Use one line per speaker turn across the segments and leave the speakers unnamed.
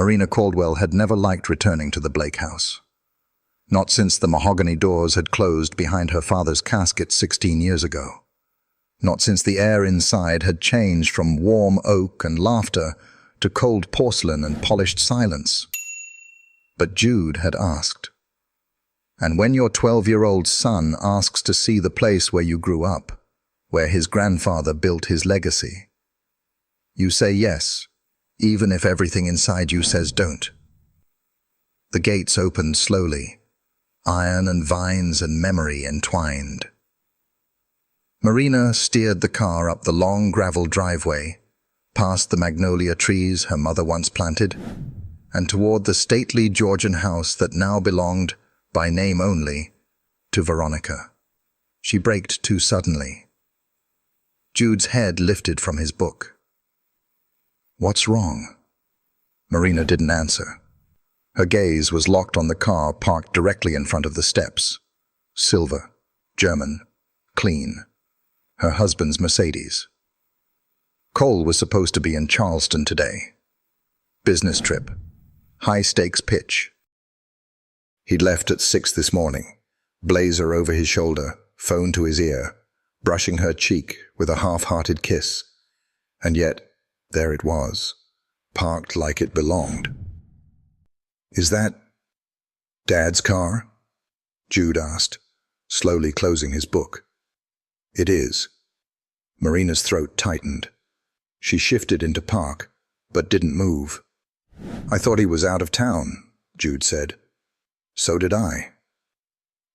Marina Caldwell had never liked returning to the Blake house. Not since the mahogany doors had closed behind her father's casket 16 years ago. Not since the air inside had changed from warm oak and laughter to cold porcelain and polished silence. But Jude had asked. And when your 12-year-old son asks to see the place where you grew up, where his grandfather built his legacy, you say yes, even if everything inside you says don't. The gates opened slowly, iron and vines and memory entwined. Marina steered the car up the long gravel driveway, past the magnolia trees her mother once planted, and toward the stately Georgian house that now belonged, by name only, to Veronica. She braked too suddenly. Jude's head lifted from his book. "What's wrong?" Marina didn't answer. Her gaze was locked on the car parked directly in front of the steps. Silver, German, clean. Her husband's Mercedes. Cole was supposed to be in Charleston today. Business trip. High-stakes pitch. He'd left at 6 this morning, blazer over his shoulder, phone to his ear, brushing her cheek with a half-hearted kiss. And yet, there it was, parked like it belonged. "Is that Dad's car?" Jude asked, slowly closing his book. "It is." Marina's throat tightened. She shifted into park, but didn't move. "I thought he was out of town," Jude said. "So did I."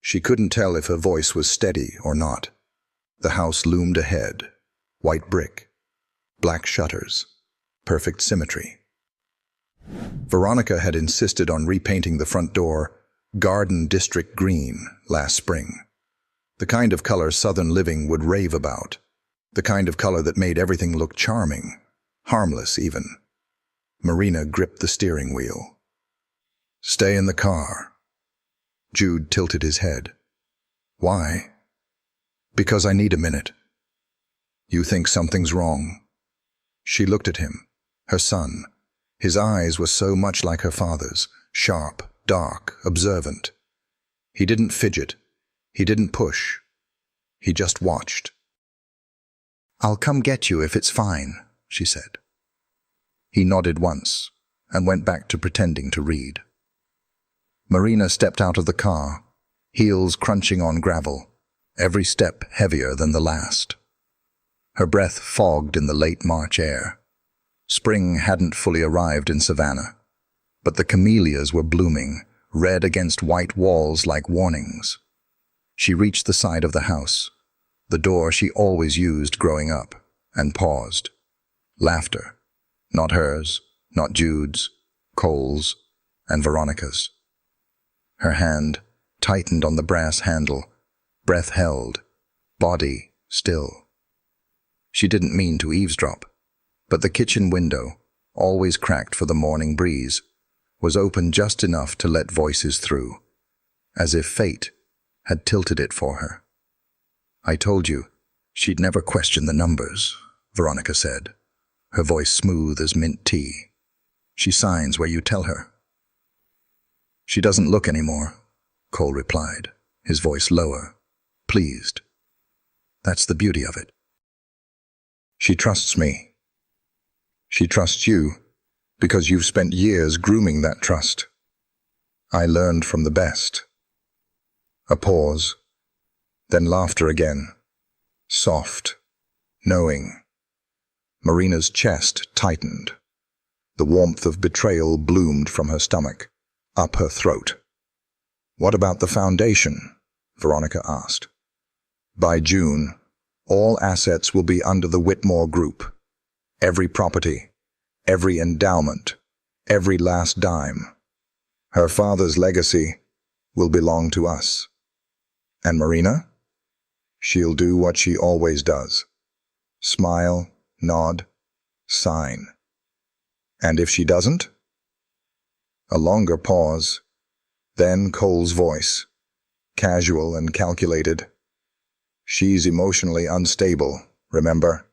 She couldn't tell if her voice was steady or not. The house loomed ahead, white brick, black shutters, perfect symmetry. Veronica had insisted on repainting the front door Garden District Green last spring. The kind of color Southern living would rave about. The kind of color that made everything look charming, harmless even. Marina gripped the steering wheel. "Stay in the car." Jude tilted his head. "Why?" "Because I need a minute." "You think something's wrong?" She looked at him, her son. His eyes were so much like her father's, sharp, dark, observant. He didn't fidget. He didn't push. He just watched. "I'll come get you if it's fine," she said. He nodded once and went back to pretending to read. Marina stepped out of the car, heels crunching on gravel, every step heavier than the last. Her breath fogged in the late March air. Spring hadn't fully arrived in Savannah, but the camellias were blooming, red against white walls like warnings. She reached the side of the house, the door she always used growing up, and paused. Laughter. Not hers, not Jude's, Cole's, and Veronica's. Her hand tightened on the brass handle, breath held, body still. She didn't mean to eavesdrop, but the kitchen window, always cracked for the morning breeze, was open just enough to let voices through, as if fate had tilted it for her. "I told you she'd never question the numbers," Veronica said, her voice smooth as mint tea. "She signs where you tell her." "She doesn't look anymore," Cole replied, his voice lower, pleased. "That's the beauty of it. She trusts me. She trusts you because you've spent years grooming that trust. I learned from the best." A pause, then laughter again, soft, knowing. Marina's chest tightened. The warmth of betrayal bloomed from her stomach, up her throat. "What about the foundation?" Veronica asked. "By June, all assets will be under the Whitmore Group. Every property, every endowment, every last dime. Her father's legacy will belong to us. And Marina? She'll do what she always does. Smile, nod, sign. And if she doesn't?" A longer pause, then Cole's voice, casual and calculated. "She's emotionally unstable, remember?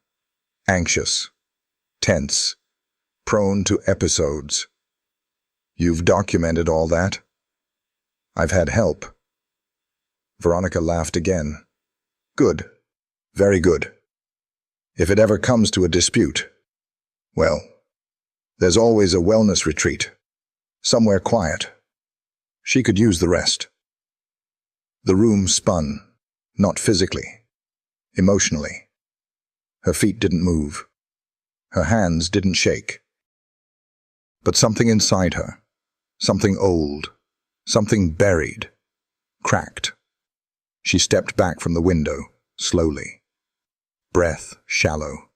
Anxious, tense, prone to episodes. You've documented all that? I've had help. Veronica laughed again. Good. Very good. If it ever comes to a dispute, well, there's always a wellness retreat. Somewhere quiet. She could use the rest. The room spun, not physically, emotionally. Her feet didn't move. Her hands didn't shake. But something inside her, something old, something buried, cracked. She stepped back from the window, slowly. Breath shallow,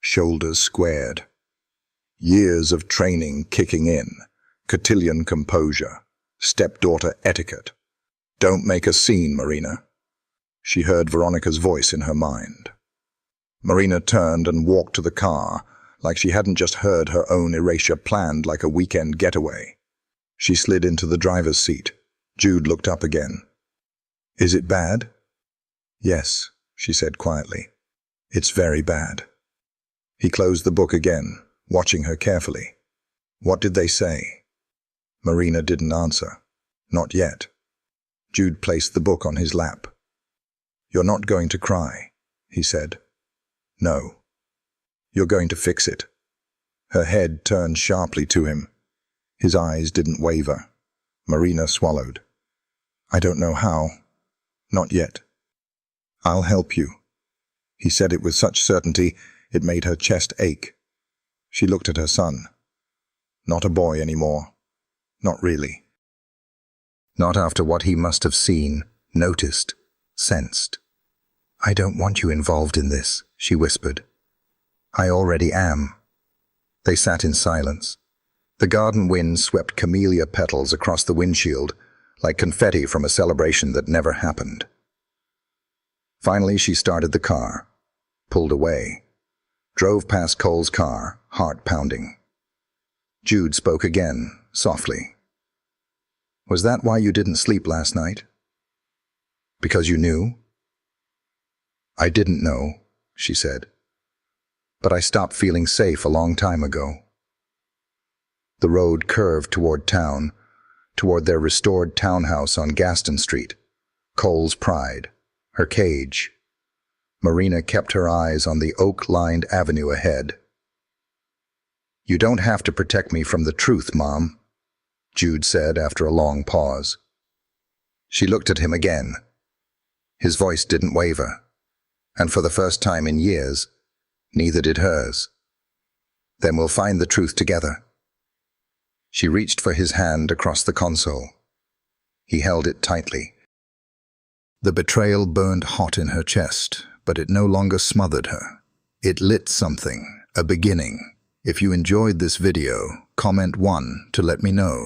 shoulders squared. Years of training kicking in, cotillion composure, stepdaughter etiquette. Don't make a scene, Marina. She heard Veronica's voice in her mind. Marina turned and walked to the car, like she hadn't just heard her own erasure planned like a weekend getaway. She slid into the driver's seat. Jude looked up again. Is it bad? Yes, she said quietly. It's very bad. He closed the book again, watching her carefully. What did they say? Marina didn't answer. Not yet. Jude placed the book on his lap. You're not going to cry, he said. No. You're going to fix it. Her head turned sharply to him. His eyes didn't waver. Marina swallowed. I don't know how. Not yet. I'll help you. He said it with such certainty it made her chest ache. She looked at her son. Not a boy anymore. Not really. Not after what he must have seen, noticed, sensed. I don't want you involved in this, she whispered. I already am. They sat in silence. The garden wind swept camellia petals across the windshield, like confetti from a celebration that never happened. Finally, she started the car, pulled away, drove past Cole's car, heart pounding. Jude spoke again, softly. Was that why you didn't sleep last night? Because you knew? I didn't know, she said. But I stopped feeling safe a long time ago. The road curved toward town, toward their restored townhouse on Gaston Street, Cole's pride, her cage. Marina kept her eyes on the oak-lined avenue ahead. You don't have to protect me from the truth, Mom, Jude said after a long pause. She looked at him again. His voice didn't waver, and for the first time in years, neither did hers. Then we'll find the truth together. She reached for his hand across the console. He held it tightly. The betrayal burned hot in her chest, but it no longer smothered her. It lit something, a beginning. If you enjoyed this video, comment 1 to let me know.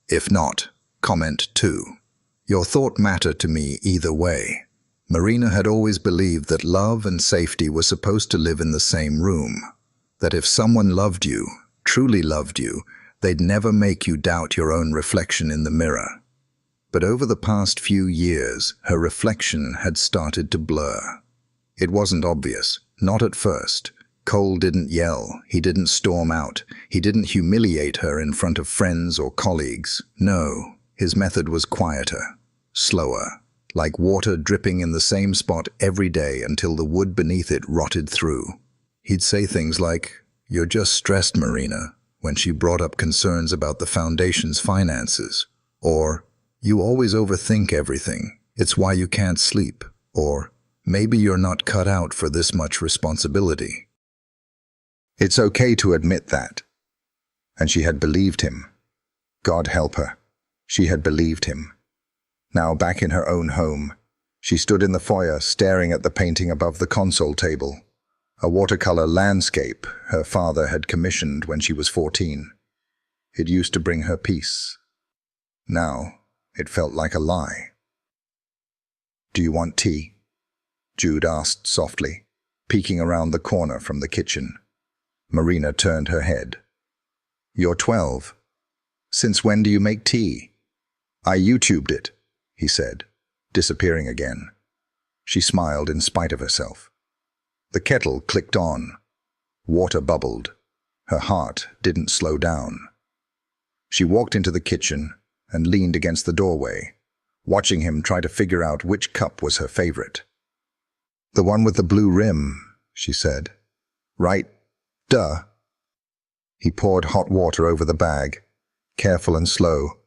If not, comment 2. Your thought mattered to me either way. Marina had always believed that love and safety were supposed to live in the same room. That if someone loved you, truly loved you, they'd never make you doubt your own reflection in the mirror. But over the past few years, her reflection had started to blur. It wasn't obvious, not at first. Cole didn't yell, he didn't storm out, he didn't humiliate her in front of friends or colleagues. No, his method was quieter, slower, like water dripping in the same spot every day until the wood beneath it rotted through. He'd say things like, "You're just stressed, Marina," when she brought up concerns about the foundation's finances, or, "You always overthink everything, it's why you can't sleep," or, "Maybe you're not cut out for this much responsibility." It's okay to admit that. And she had believed him. God help her. She had believed him. Now back in her own home, she stood in the foyer staring at the painting above the console table, a watercolor landscape her father had commissioned when she was 14. It used to bring her peace. Now, it felt like a lie. "Do you want tea?" Jude asked softly, peeking around the corner from the kitchen. Marina turned her head. "You're 12. Since when do you make tea?" "I YouTubed it," he said, disappearing again. She smiled in spite of herself. The kettle clicked on. Water bubbled. Her heart didn't slow down. She walked into the kitchen and leaned against the doorway, watching him try to figure out which cup was her favorite. "The one with the blue rim," she said. "Right, duh." He poured hot water over the bag, careful and slow,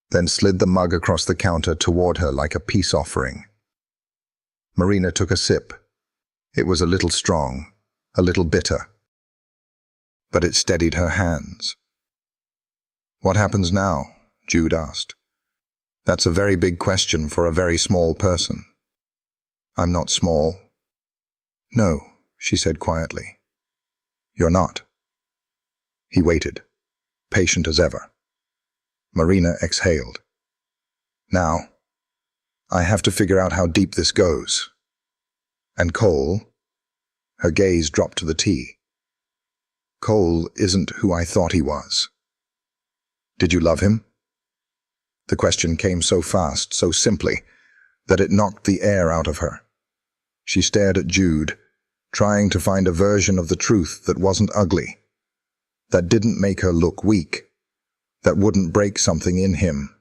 then slid the mug across the counter toward her like a peace offering. Marina took a sip. It was a little strong, a little bitter, but it steadied her hands. "What happens now?" Jude asked. "That's a very big question for a very small person." "I'm not small." "No," she said quietly. "You're not." He waited, patient as ever. Marina exhaled. "Now, I have to figure out how deep this goes. And Cole," her gaze dropped to the tea. "Cole isn't who I thought he was." "Did you love him?" The question came so fast, so simply, that it knocked the air out of her. She stared at Jude, trying to find a version of the truth that wasn't ugly, that didn't make her look weak, that wouldn't break something in him.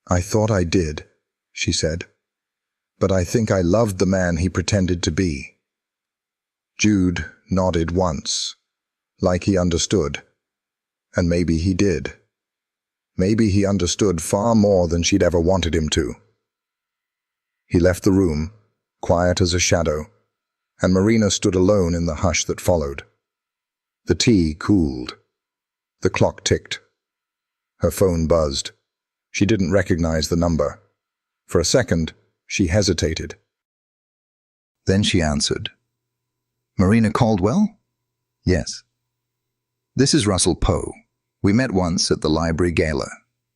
"I thought I did," she said, "but I think I loved the man he pretended to be." Jude nodded once, like he understood, and maybe he did. Maybe he understood far more than she'd ever wanted him to. He left the room, quiet as a shadow, and Marina stood alone in the hush that followed. The tea cooled. The clock ticked. Her phone buzzed. She didn't recognize the number. For a second, she hesitated. Then she answered. "Marina Caldwell?" "Yes." "This is Russell Poe. We met once at the library gala.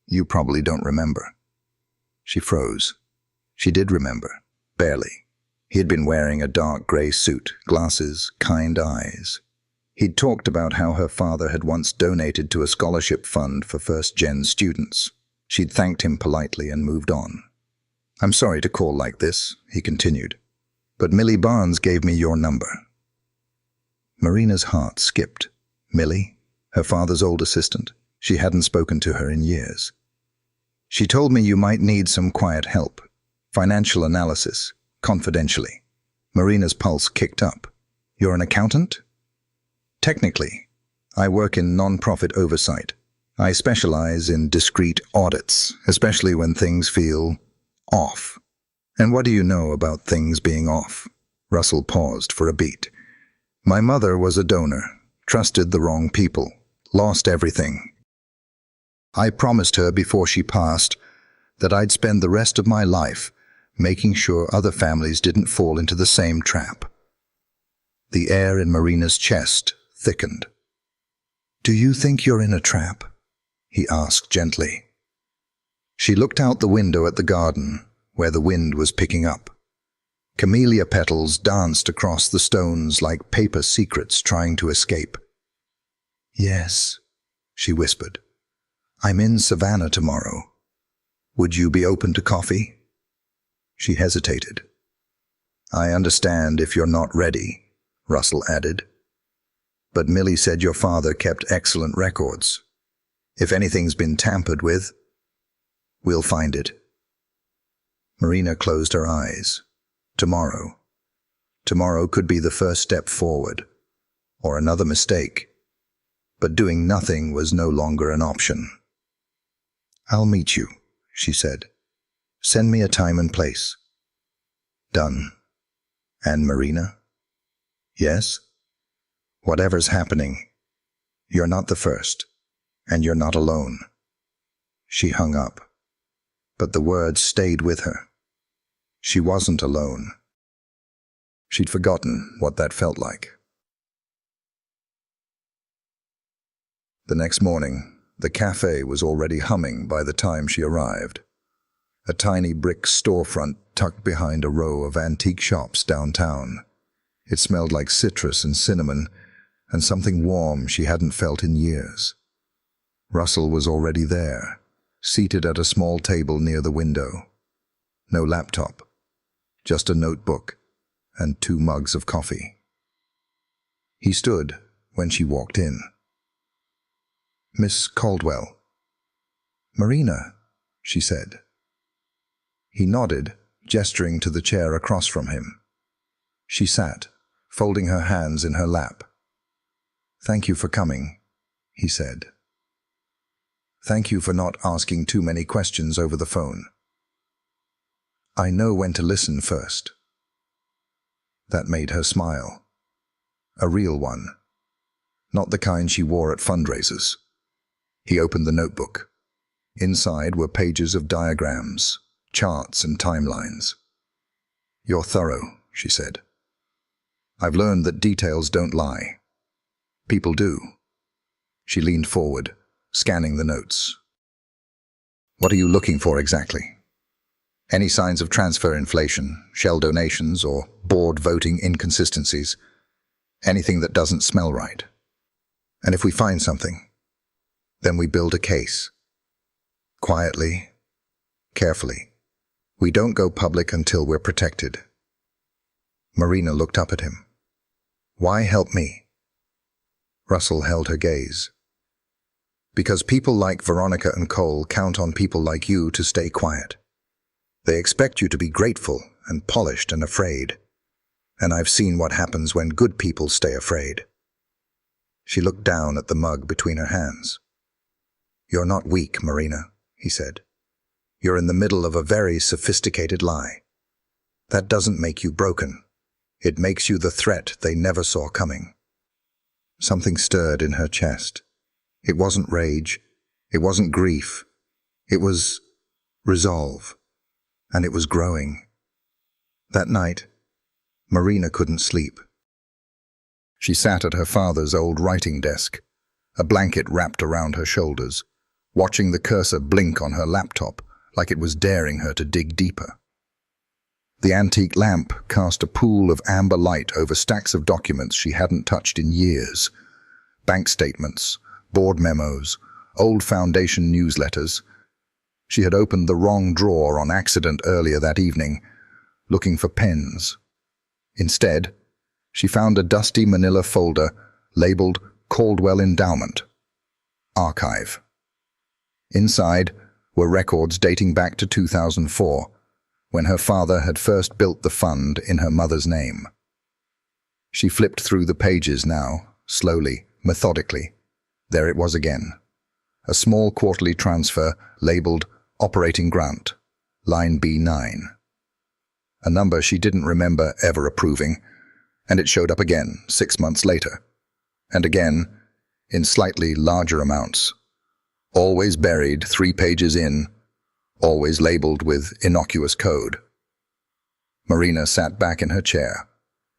You probably don't remember." She froze. She did remember, barely. He had been wearing a dark grey suit, glasses, kind eyes. He'd talked about how her father had once donated to a scholarship fund for first-gen students. She'd thanked him politely and moved on. "I'm sorry to call like this," he continued, "but Millie Barnes gave me your number." Marina's heart skipped. Millie? Her father's old assistant. She hadn't spoken to her in years. "She told me you might need some quiet help. Financial analysis, confidentially." Marina's pulse kicked up. "You're an accountant?" "Technically. I work in non-profit oversight. I specialize in discreet audits, especially when things feel off." "And what do you know about things being off?" Russell paused for a beat. "My mother was a donor, trusted the wrong people, lost everything. I promised her before she passed that I'd spend the rest of my life making sure other families didn't fall into the same trap." The air in Marina's chest thickened. "Do you think you're in a trap?" he asked gently. She looked out the window at the garden, where the wind was picking up. Camellia petals danced across the stones like paper secrets trying to escape. "Yes," she whispered. "I'm in Savannah tomorrow. Would you be open to coffee?" She hesitated. "I understand if you're not ready," Russell added. "But Millie said your father kept excellent records. If anything's been tampered with, we'll find it." Marina closed her eyes. Tomorrow. Tomorrow could be the first step forward, or another mistake. But doing nothing was no longer an option. "I'll meet you," she said. "Send me a time and place." "Done." "And Marina?" "Yes?" "Whatever's happening, you're not the first, and you're not alone." She hung up, but the words stayed with her. She wasn't alone. She'd forgotten what that felt like. The next morning, the cafe was already humming by the time she arrived. A tiny brick storefront tucked behind a row of antique shops downtown. It smelled like citrus and cinnamon, and something warm she hadn't felt in years. Russell was already there, seated at a small table near the window. No laptop, just a notebook and 2 mugs of coffee. He stood when she walked in. Miss Caldwell. Marina, she said. He nodded, gesturing to the chair across from him. She sat, folding her hands in her lap. Thank you for coming, he said. Thank you for not asking too many questions over the phone. I know when to listen first. That made her smile. A real one. Not the kind she wore at fundraisers. He opened the notebook. Inside were pages of diagrams, charts and timelines. You're thorough, she said. I've learned that details don't lie. People do. She leaned forward, scanning the notes. What are you looking for exactly? Any signs of transfer inflation, shell donations, or board voting inconsistencies? Anything that doesn't smell right. And if we find something, then we build a case. Quietly, carefully. We don't go public until we're protected. Marina looked up at him. Why help me? Russell held her gaze. Because people like Veronica and Cole count on people like you to stay quiet. They expect you to be grateful and polished and afraid. And I've seen what happens when good people stay afraid. She looked down at the mug between her hands. You're not weak, Marina, he said. You're in the middle of a very sophisticated lie. That doesn't make you broken. It makes you the threat they never saw coming. Something stirred in her chest. It wasn't rage. It wasn't grief. It was resolve. And it was growing. That night, Marina couldn't sleep. She sat at her father's old writing desk, a blanket wrapped around her shoulders, watching the cursor blink on her laptop like it was daring her to dig deeper. The antique lamp cast a pool of amber light over stacks of documents she hadn't touched in years. Bank statements, board memos, old foundation newsletters. She had opened the wrong drawer on accident earlier that evening, looking for pens. Instead, she found a dusty manila folder labeled Caldwell Endowment. Archive. Inside were records dating back to 2004, when her father had first built the fund in her mother's name. She flipped through the pages now, slowly, methodically. There it was again. A small quarterly transfer labeled Operating Grant, line B9. A number she didn't remember ever approving, and it showed up again 6 months later. And again, in slightly larger amounts. Always buried 3 pages in, always labeled with innocuous code. Marina sat back in her chair,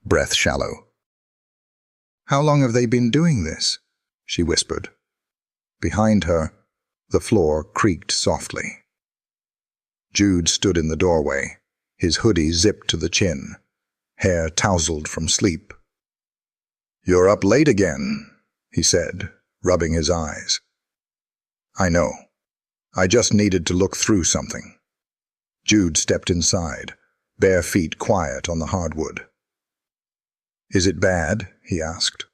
breath shallow. How long have they been doing this? She whispered. Behind her, the floor creaked softly. Jude stood in the doorway, his hoodie zipped to the chin, hair tousled from sleep. You're up late again, he said, rubbing his eyes. I know. I just needed to look through something. Jude stepped inside, bare feet quiet on the hardwood. Is it bad? He asked.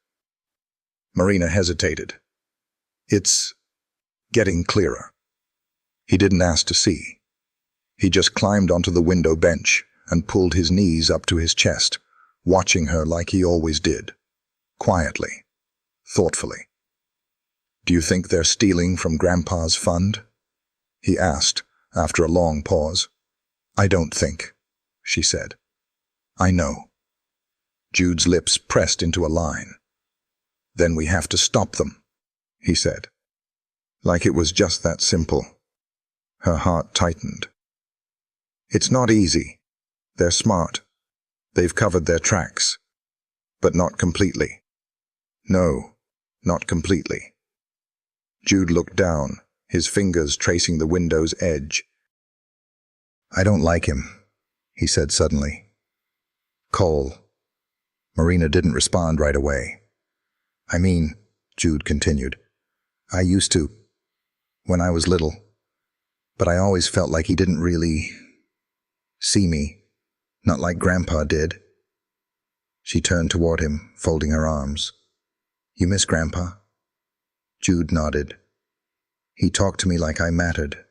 Marina hesitated. It's getting clearer. He didn't ask to see. He just climbed onto the window bench and pulled his knees up to his chest, watching her like he always did. Quietly, thoughtfully. Do you think they're stealing from Grandpa's fund? He asked, after a long pause. I don't think, she said. I know. Jude's lips pressed into a line. Then we have to stop them, he said. Like it was just that simple. Her heart tightened. It's not easy. They're smart. They've covered their tracks. But not completely. No, not completely. Jude looked down, his fingers tracing the window's edge. I don't like him, he said suddenly. Cole. Marina didn't respond right away. I mean, Jude continued, I used to, when I was little, but I always felt like he didn't really see me, not like Grandpa did. She turned toward him, folding her arms. You miss Grandpa? Jude nodded, He talked to me like I mattered,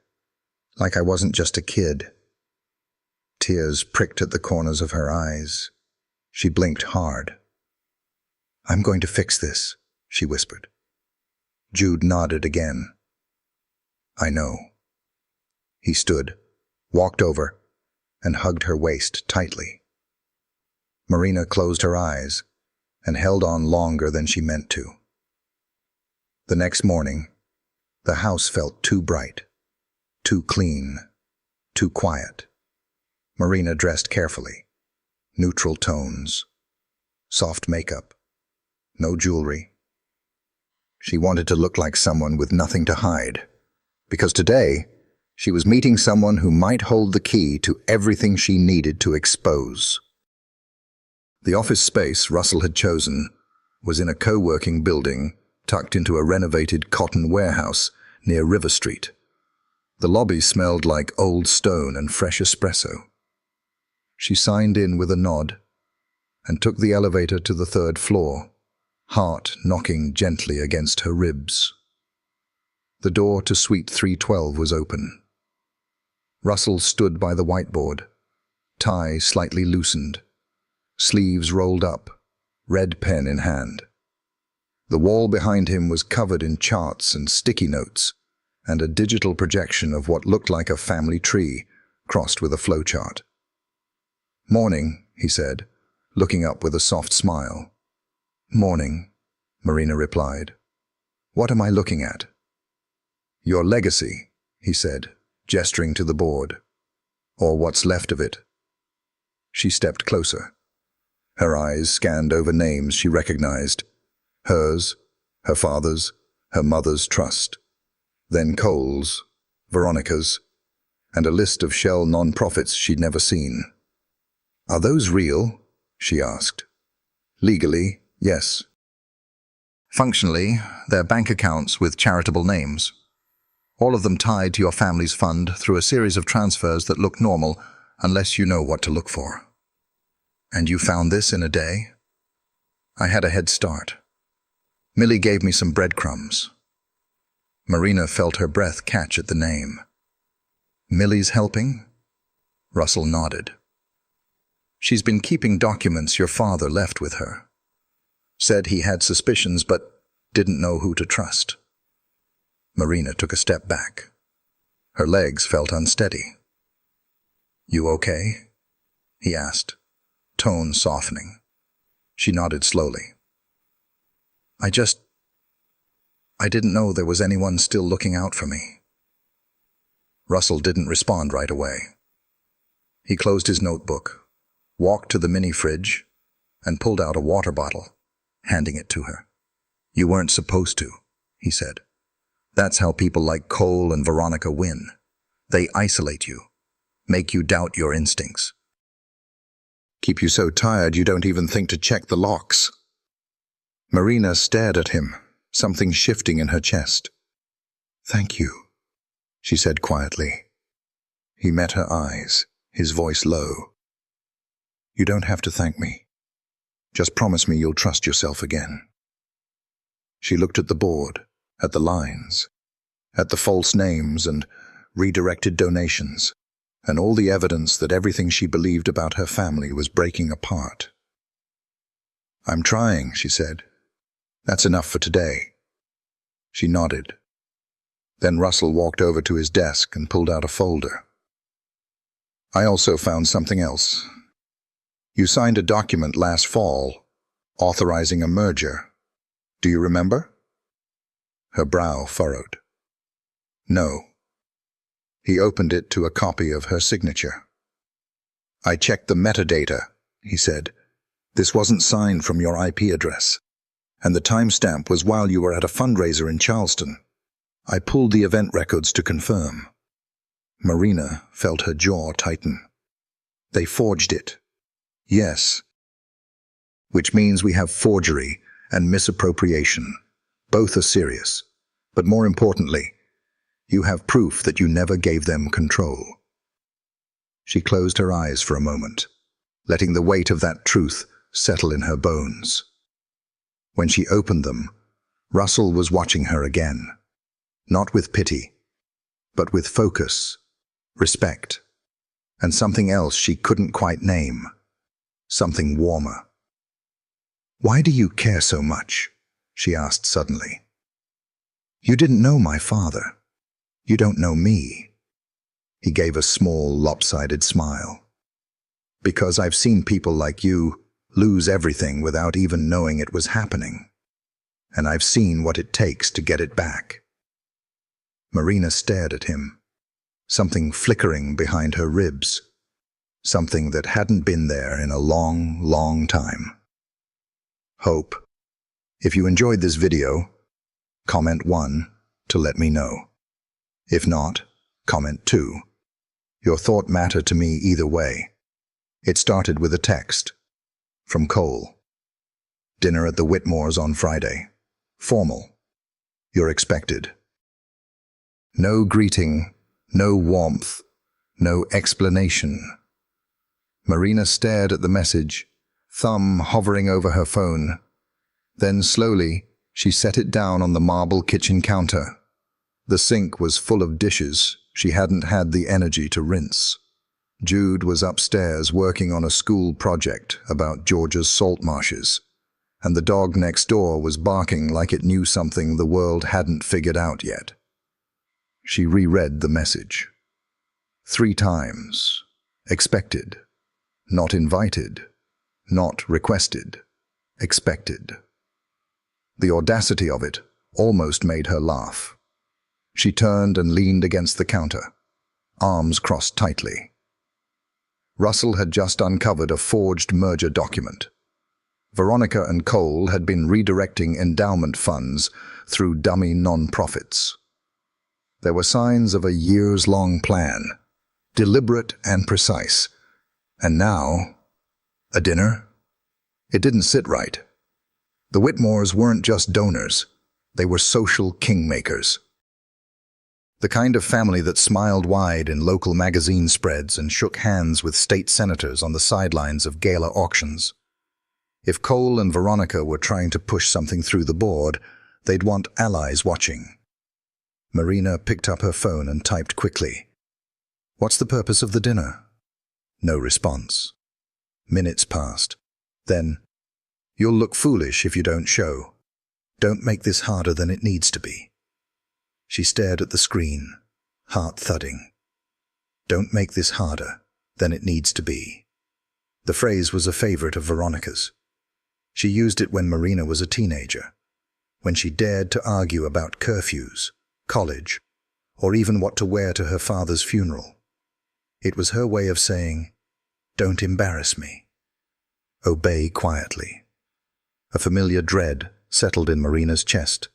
like I wasn't just a kid. Tears pricked at the corners of her eyes. She blinked hard. "I'm going to fix this," she whispered. Jude nodded again. "I know." He stood, walked over, and hugged her waist tightly. Marina closed her eyes and held on longer than she meant to. The next morning, the house felt too bright, too clean, too quiet. Marina dressed carefully. Neutral tones, soft makeup, no jewelry. She wanted to look like someone with nothing to hide, because today she was meeting someone who might hold the key to everything she needed to expose. The office space Russell had chosen was in a co-working building tucked into a renovated cotton warehouse near River Street. The lobby smelled like old stone and fresh espresso. She signed in with a nod and took the elevator to the 3rd floor, heart knocking gently against her ribs. The door to suite 312 was open. Russell stood by the whiteboard, tie slightly loosened, sleeves rolled up, red pen in hand. The wall behind him was covered in charts and sticky notes, and a digital projection of what looked like a family tree crossed with a flowchart. "Morning," he said, looking up with a soft smile. "Morning," Marina replied. "What am I looking at?" "Your legacy," he said, gesturing to the board. "Or what's left of it." She stepped closer. Her eyes scanned over names she recognized. Hers, her father's, her mother's trust. Then Cole's, Veronica's, and a list of shell non-profits she'd never seen. "Are those real?" she asked. "Legally, yes. Functionally, they're bank accounts with charitable names. All of them tied to your family's fund through a series of transfers that look normal unless you know what to look for." "And you found this in a day?" "I had a head start. Millie gave me some breadcrumbs." Marina felt her breath catch at the name. "Millie's helping?" Russell nodded. "She's been keeping documents your father left with her. Said he had suspicions but didn't know who to trust." Marina took a step back. Her legs felt unsteady. "You okay?" he asked, tone softening. She nodded slowly. I didn't know there was anyone still looking out for me." Russell didn't respond right away. He closed his notebook, walked to the mini fridge, and pulled out a water bottle, handing it to her. "You weren't supposed to," he said. "That's how people like Cole and Veronica win. They isolate you, make you doubt your instincts. Keep you so tired you don't even think to check the locks." Marina stared at him, something shifting in her chest. "Thank you," she said quietly. He met her eyes, his voice low. "You don't have to thank me. Just promise me you'll trust yourself again." She looked at the board, at the lines, at the false names and redirected donations, and all the evidence that everything she believed about her family was breaking apart. "I'm trying," she said. "That's enough for today." She nodded. Then Russell walked over to his desk and pulled out a folder. "I also found something else. You signed a document last fall, authorizing a merger. Do you remember?" Her brow furrowed. "No." He opened it to a copy of her signature. "I checked the metadata," he said. "This wasn't signed from your IP address, and the timestamp was while you were at a fundraiser in Charleston. I pulled the event records to confirm." Marina felt her jaw tighten. "They forged it." "Yes." "Which means we have forgery and misappropriation. Both are serious. But more importantly, you have proof that you never gave them control." She closed her eyes for a moment, letting the weight of that truth settle in her bones. When she opened them, Russell was watching her again. Not with pity, but with focus, respect, and something else she couldn't quite name. Something warmer. "Why do you care so much?" she asked suddenly. "You didn't know my father. You don't know me." He gave a small, lopsided smile. "Because I've seen people like you lose everything without even knowing it was happening. And I've seen what it takes to get it back." Marina stared at him, something flickering behind her ribs, something that hadn't been there in a long, long time. Hope. If you enjoyed this video, comment 1 to let me know. If not, comment 2. Your thought mattered to me either way. It started with a text from Cole. "Dinner at the Whitmores on Friday. Formal. You're expected." No greeting, no warmth, no explanation. Marina stared at the message, thumb hovering over her phone. Then slowly, she set it down on the marble kitchen counter. The sink was full of dishes she hadn't had the energy to rinse. Jude was upstairs working on a school project about Georgia's salt marshes, and the dog next door was barking like it knew something the world hadn't figured out yet. She reread the message. 3 times. Expected. Not invited. Not requested. Expected. The audacity of it almost made her laugh. She turned and leaned against the counter, arms crossed tightly. Russell had just uncovered a forged merger document. Veronica and Cole had been redirecting endowment funds through dummy non-profits. There were signs of a years-long plan, deliberate and precise. And now, a dinner? It didn't sit right. The Whitmores weren't just donors, they were social kingmakers. The kind of family that smiled wide in local magazine spreads and shook hands with state senators on the sidelines of gala auctions. If Cole and Veronica were trying to push something through the board, they'd want allies watching. Marina picked up her phone and typed quickly. "What's the purpose of the dinner?" No response. Minutes passed. Then, "You'll look foolish if you don't show. Don't make this harder than it needs to be." She stared at the screen, heart thudding. "Don't make this harder than it needs to be." The phrase was a favorite of Veronica's. She used it when Marina was a teenager, when she dared to argue about curfews, college, or even what to wear to her father's funeral. It was her way of saying, "Don't embarrass me. Obey quietly." A familiar dread settled in Marina's chest,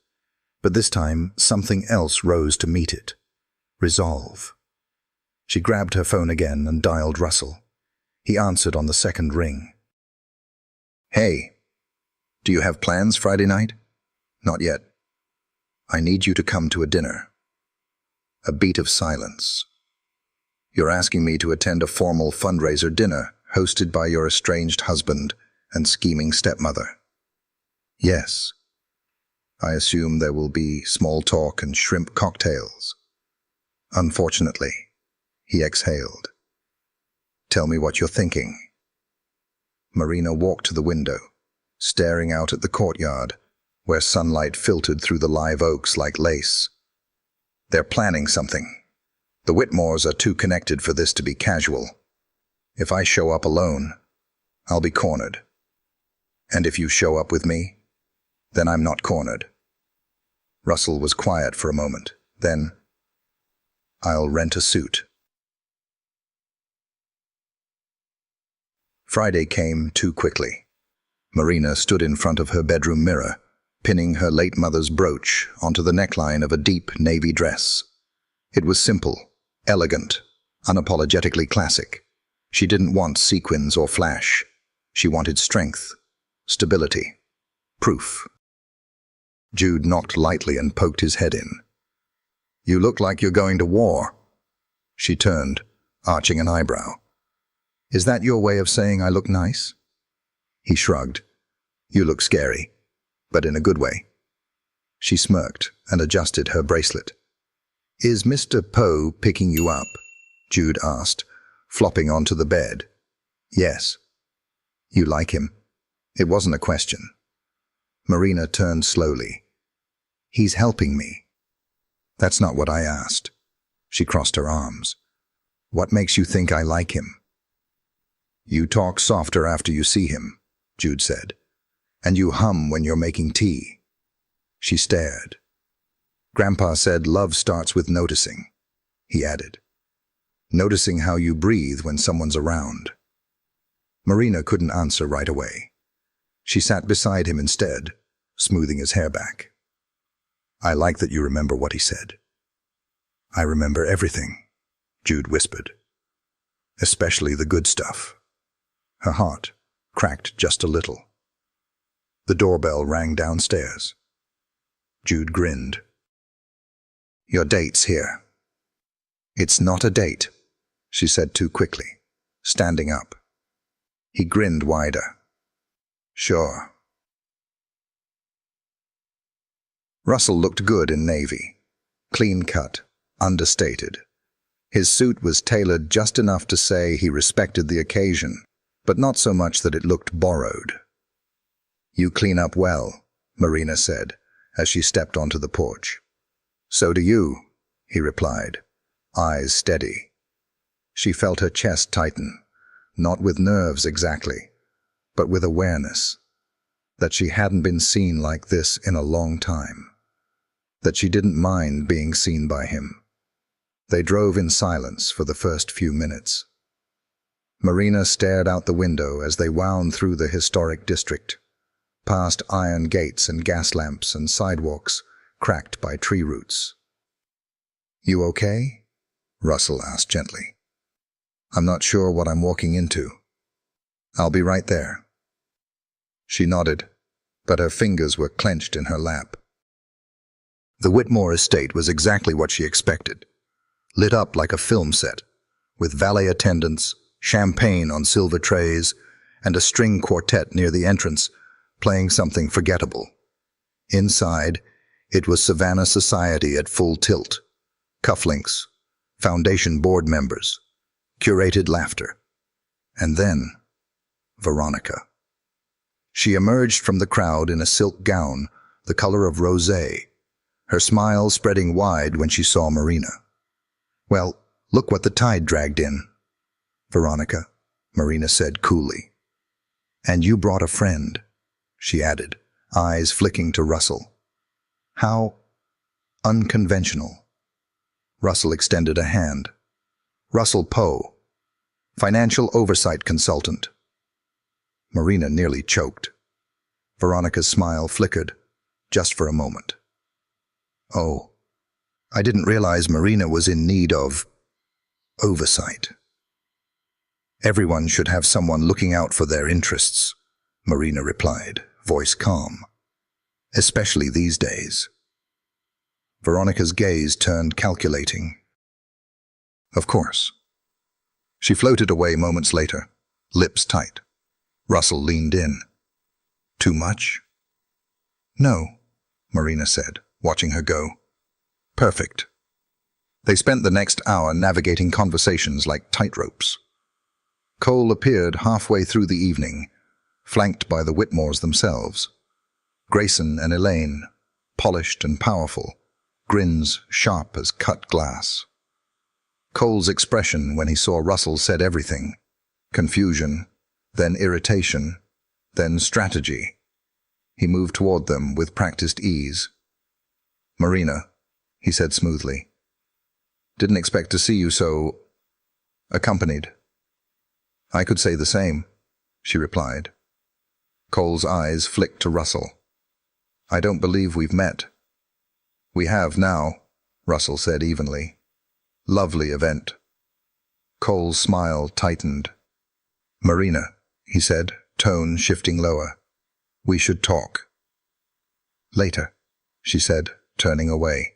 but this time something else rose to meet it. Resolve. She grabbed her phone again and dialed Russell. He answered on the second ring. "Hey, do you have plans Friday night?" "Not yet. I need you to come to a dinner." A beat of silence. "You're asking me to attend a formal fundraiser dinner hosted by your estranged husband and scheming stepmother?" "Yes. I assume there will be small talk and shrimp cocktails." "Unfortunately," he exhaled. "Tell me what you're thinking." Marina walked to the window, staring out at the courtyard, where sunlight filtered through the live oaks like lace. "They're planning something. The Whitmores are too connected for this to be casual. If I show up alone, I'll be cornered. And if you show up with me, then I'm not cornered." Russell was quiet for a moment. Then, "I'll rent a suit." Friday came too quickly. Marina stood in front of her bedroom mirror, pinning her late mother's brooch onto the neckline of a deep navy dress. It was simple, elegant, unapologetically classic. She didn't want sequins or flash. She wanted strength, stability, proof. Jude knocked lightly and poked his head in. "You look like you're going to war." She turned, arching an eyebrow. "Is that your way of saying I look nice?" He shrugged. "You look scary, but in a good way." She smirked and adjusted her bracelet. Is Mr. Poe picking you up? Jude asked, flopping onto the bed. Yes. You like him? It wasn't a question. Marina turned slowly. He's helping me. That's not what I asked. She crossed her arms. What makes you think I like him? You talk softer after you see him, Jude said. And you hum when you're making tea. She stared. Grandpa said love starts with noticing, he added. Noticing how you breathe when someone's around. Marina couldn't answer right away. She sat beside him instead, smoothing his hair back. I like that you remember what he said. I remember everything, Jude whispered. Especially the good stuff. Her heart cracked just a little. The doorbell rang downstairs. Jude grinned. Your date's here. It's not a date, she said too quickly, standing up. He grinned wider. Sure. Russell looked good in navy. Clean cut, understated. His suit was tailored just enough to say he respected the occasion, but not so much that it looked borrowed. You clean up well, Marina said, as she stepped onto the porch. So do you, he replied, eyes steady. She felt her chest tighten, not with nerves exactly, but with awareness, that she hadn't been seen like this in a long time, that she didn't mind being seen by him. They drove in silence for the first few minutes. Marina stared out the window as they wound through the historic district, past iron gates and gas lamps and sidewalks cracked by tree roots. You okay? Russell asked gently. I'm not sure what I'm walking into. I'll be right there. She nodded, but her fingers were clenched in her lap. The Whitmore estate was exactly what she expected, lit up like a film set, with valet attendants, champagne on silver trays, and a string quartet near the entrance, playing something forgettable. Inside, it was Savannah society at full tilt. Cufflinks, foundation board members, curated laughter. And then, Veronica. She emerged from the crowd in a silk gown, the color of rosé, her smile spreading wide when she saw Marina. Well, look what the tide dragged in, Veronica, Marina said coolly. And you brought a friend, she added, eyes flicking to Russell. How unconventional. Russell extended a hand. Russell Poe, financial oversight consultant. Marina nearly choked. Veronica's smile flickered, just for a moment. Oh, I didn't realize Marina was in need of oversight. Everyone should have someone looking out for their interests, Marina replied, voice calm. Especially these days. Veronica's gaze turned calculating. Of course. She floated away moments later, lips tight. Russell leaned in. Too much? No, Marina said, watching her go. Perfect. They spent the next hour navigating conversations like tightropes. Cole appeared halfway through the evening, flanked by the Whitmores themselves. Grayson and Elaine, polished and powerful, grins sharp as cut glass. Cole's expression when he saw Russell said everything. Confusion, then irritation, then strategy. He moved toward them with practiced ease. Marina, he said smoothly. Didn't expect to see you so accompanied. I could say the same, she replied. Cole's eyes flicked to Russell. I don't believe we've met. We have now, Russell said evenly. Lovely event. Cole's smile tightened. Marina, he said, tone shifting lower. We should talk. Later, she said, turning away.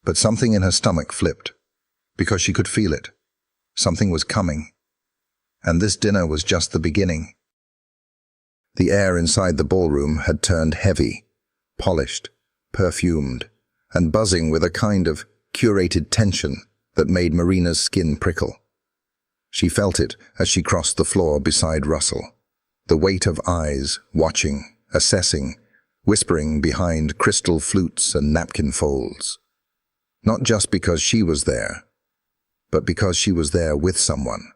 But something in her stomach flipped, because she could feel it. Something was coming. And this dinner was just the beginning. The air inside the ballroom had turned heavy, polished, perfumed, and buzzing with a kind of curated tension that made Marina's skin prickle. She felt it as she crossed the floor beside Russell, the weight of eyes, watching, assessing, whispering behind crystal flutes and napkin folds. Not just because she was there, but because she was there with someone.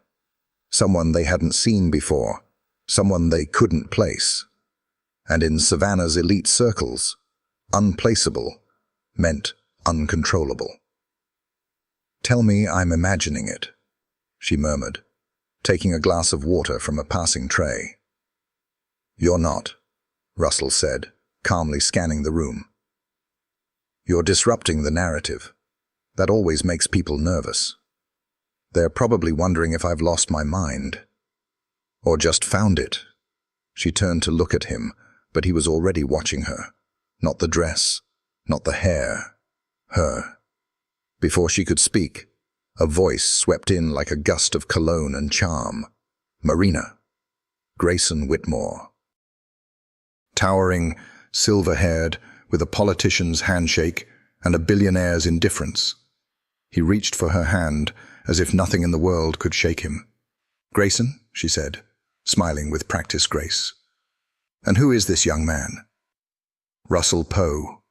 Someone they hadn't seen before, someone they couldn't place. And in Savannah's elite circles, unplaceable meant uncontrollable. "Tell me I'm imagining it," she murmured, taking a glass of water from a passing tray. "You're not," Russell said, calmly scanning the room. "You're disrupting the narrative. That always makes people nervous. They're probably wondering if I've lost my mind. Or just found it." She turned to look at him, but he was already watching her. Not the dress, not the hair. Her. Before she could speak, a voice swept in like a gust of cologne and charm. Marina. Grayson Whitmore. Towering, silver-haired, with a politician's handshake and a billionaire's indifference. He reached for her hand, as if nothing in the world could shake him. "Grayson," she said, smiling with practiced grace. "And who is this young man?" "Russell Poe,"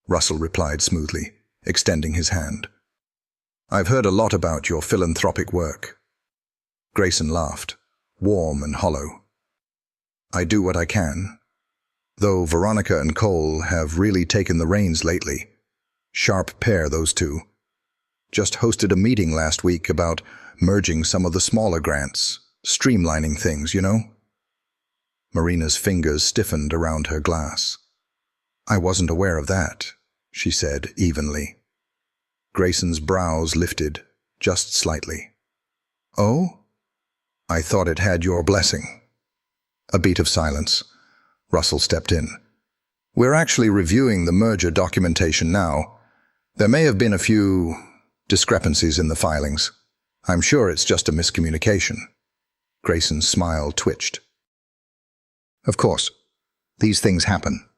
Russell replied smoothly, extending his hand. "I've heard a lot about your philanthropic work." Grayson laughed, warm and hollow. "I do what I can. Though Veronica and Cole have really taken the reins lately. Sharp pair, those two. Just hosted a meeting last week about merging some of the smaller grants, streamlining things, you know?" Marina's fingers stiffened around her glass. "I wasn't aware of that," she said evenly. Grayson's brows lifted, just slightly. "Oh? I thought it had your blessing." A beat of silence. Russell stepped in. "We're actually reviewing the merger documentation now. There may have been a few discrepancies in the filings. I'm sure it's just a miscommunication." Grayson's smile twitched. "Of course. These things happen."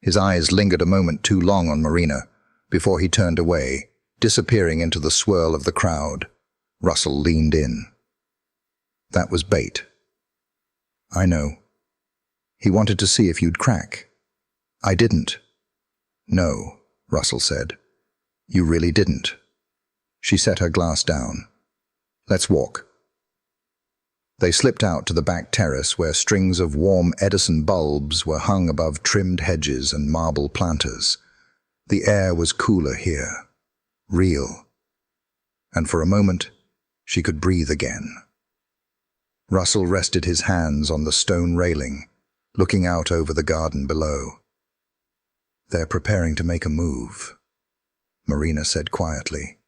His eyes lingered a moment too long on Marina, before he turned away, disappearing into the swirl of the crowd. Russell leaned in. "That was bait." "I know. He wanted to see if you'd crack." "I didn't." "No," Russell said. "You really didn't." She set her glass down. "Let's walk." They slipped out to the back terrace where strings of warm Edison bulbs were hung above trimmed hedges and marble planters. The air was cooler here. Real. And for a moment, she could breathe again. Russell rested his hands on the stone railing, looking out over the garden below. "They're preparing to make a move," Marina said quietly.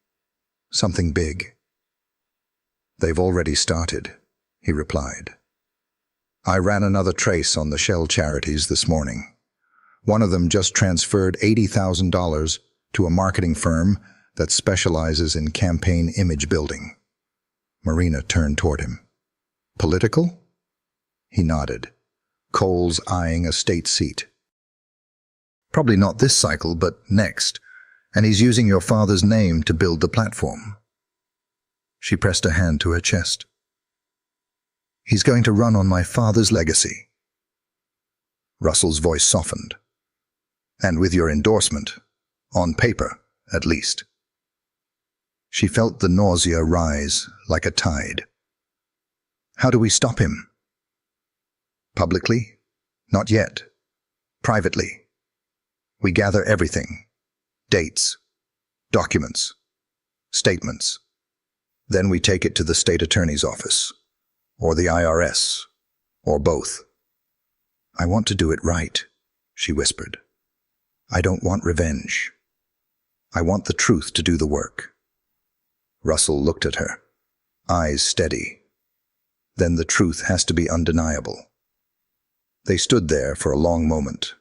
"Something big." "They've already started," he replied. "I ran another trace on the Shell charities this morning. One of them just transferred $80,000 to a marketing firm that specializes in campaign image building." Marina turned toward him. "Political?" He nodded, Cole's eyeing a state seat. "Probably not this cycle, but next. And he's using your father's name to build the platform." She pressed a hand to her chest. "He's going to run on my father's legacy." Russell's voice softened. "And with your endorsement, on paper, at least." She felt the nausea rise like a tide. "How do we stop him?" "Publicly? Not yet. Privately. We gather everything. Dates, documents, statements. Then we take it to the state attorney's office, or the IRS, or both." "I want to do it right," she whispered. "I don't want revenge. I want the truth to do the work." Russell looked at her, eyes steady. "Then the truth has to be undeniable." They stood there for a long moment,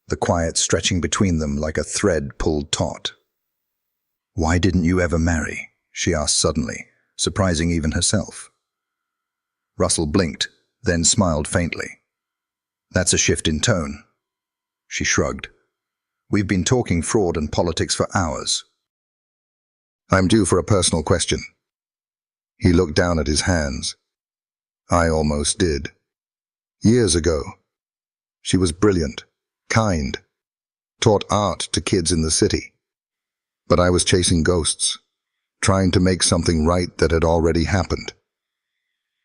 the quiet stretching between them like a thread pulled taut. "Why didn't you ever marry?" she asked suddenly, surprising even herself. Russell blinked, then smiled faintly. "That's a shift in tone." She shrugged. "We've been talking fraud and politics for hours." I'm due for a personal question. He looked down at his hands. I almost did. Years ago. She was brilliant, kind, taught art to kids in the city. But I was chasing ghosts, trying to make something right that had already happened.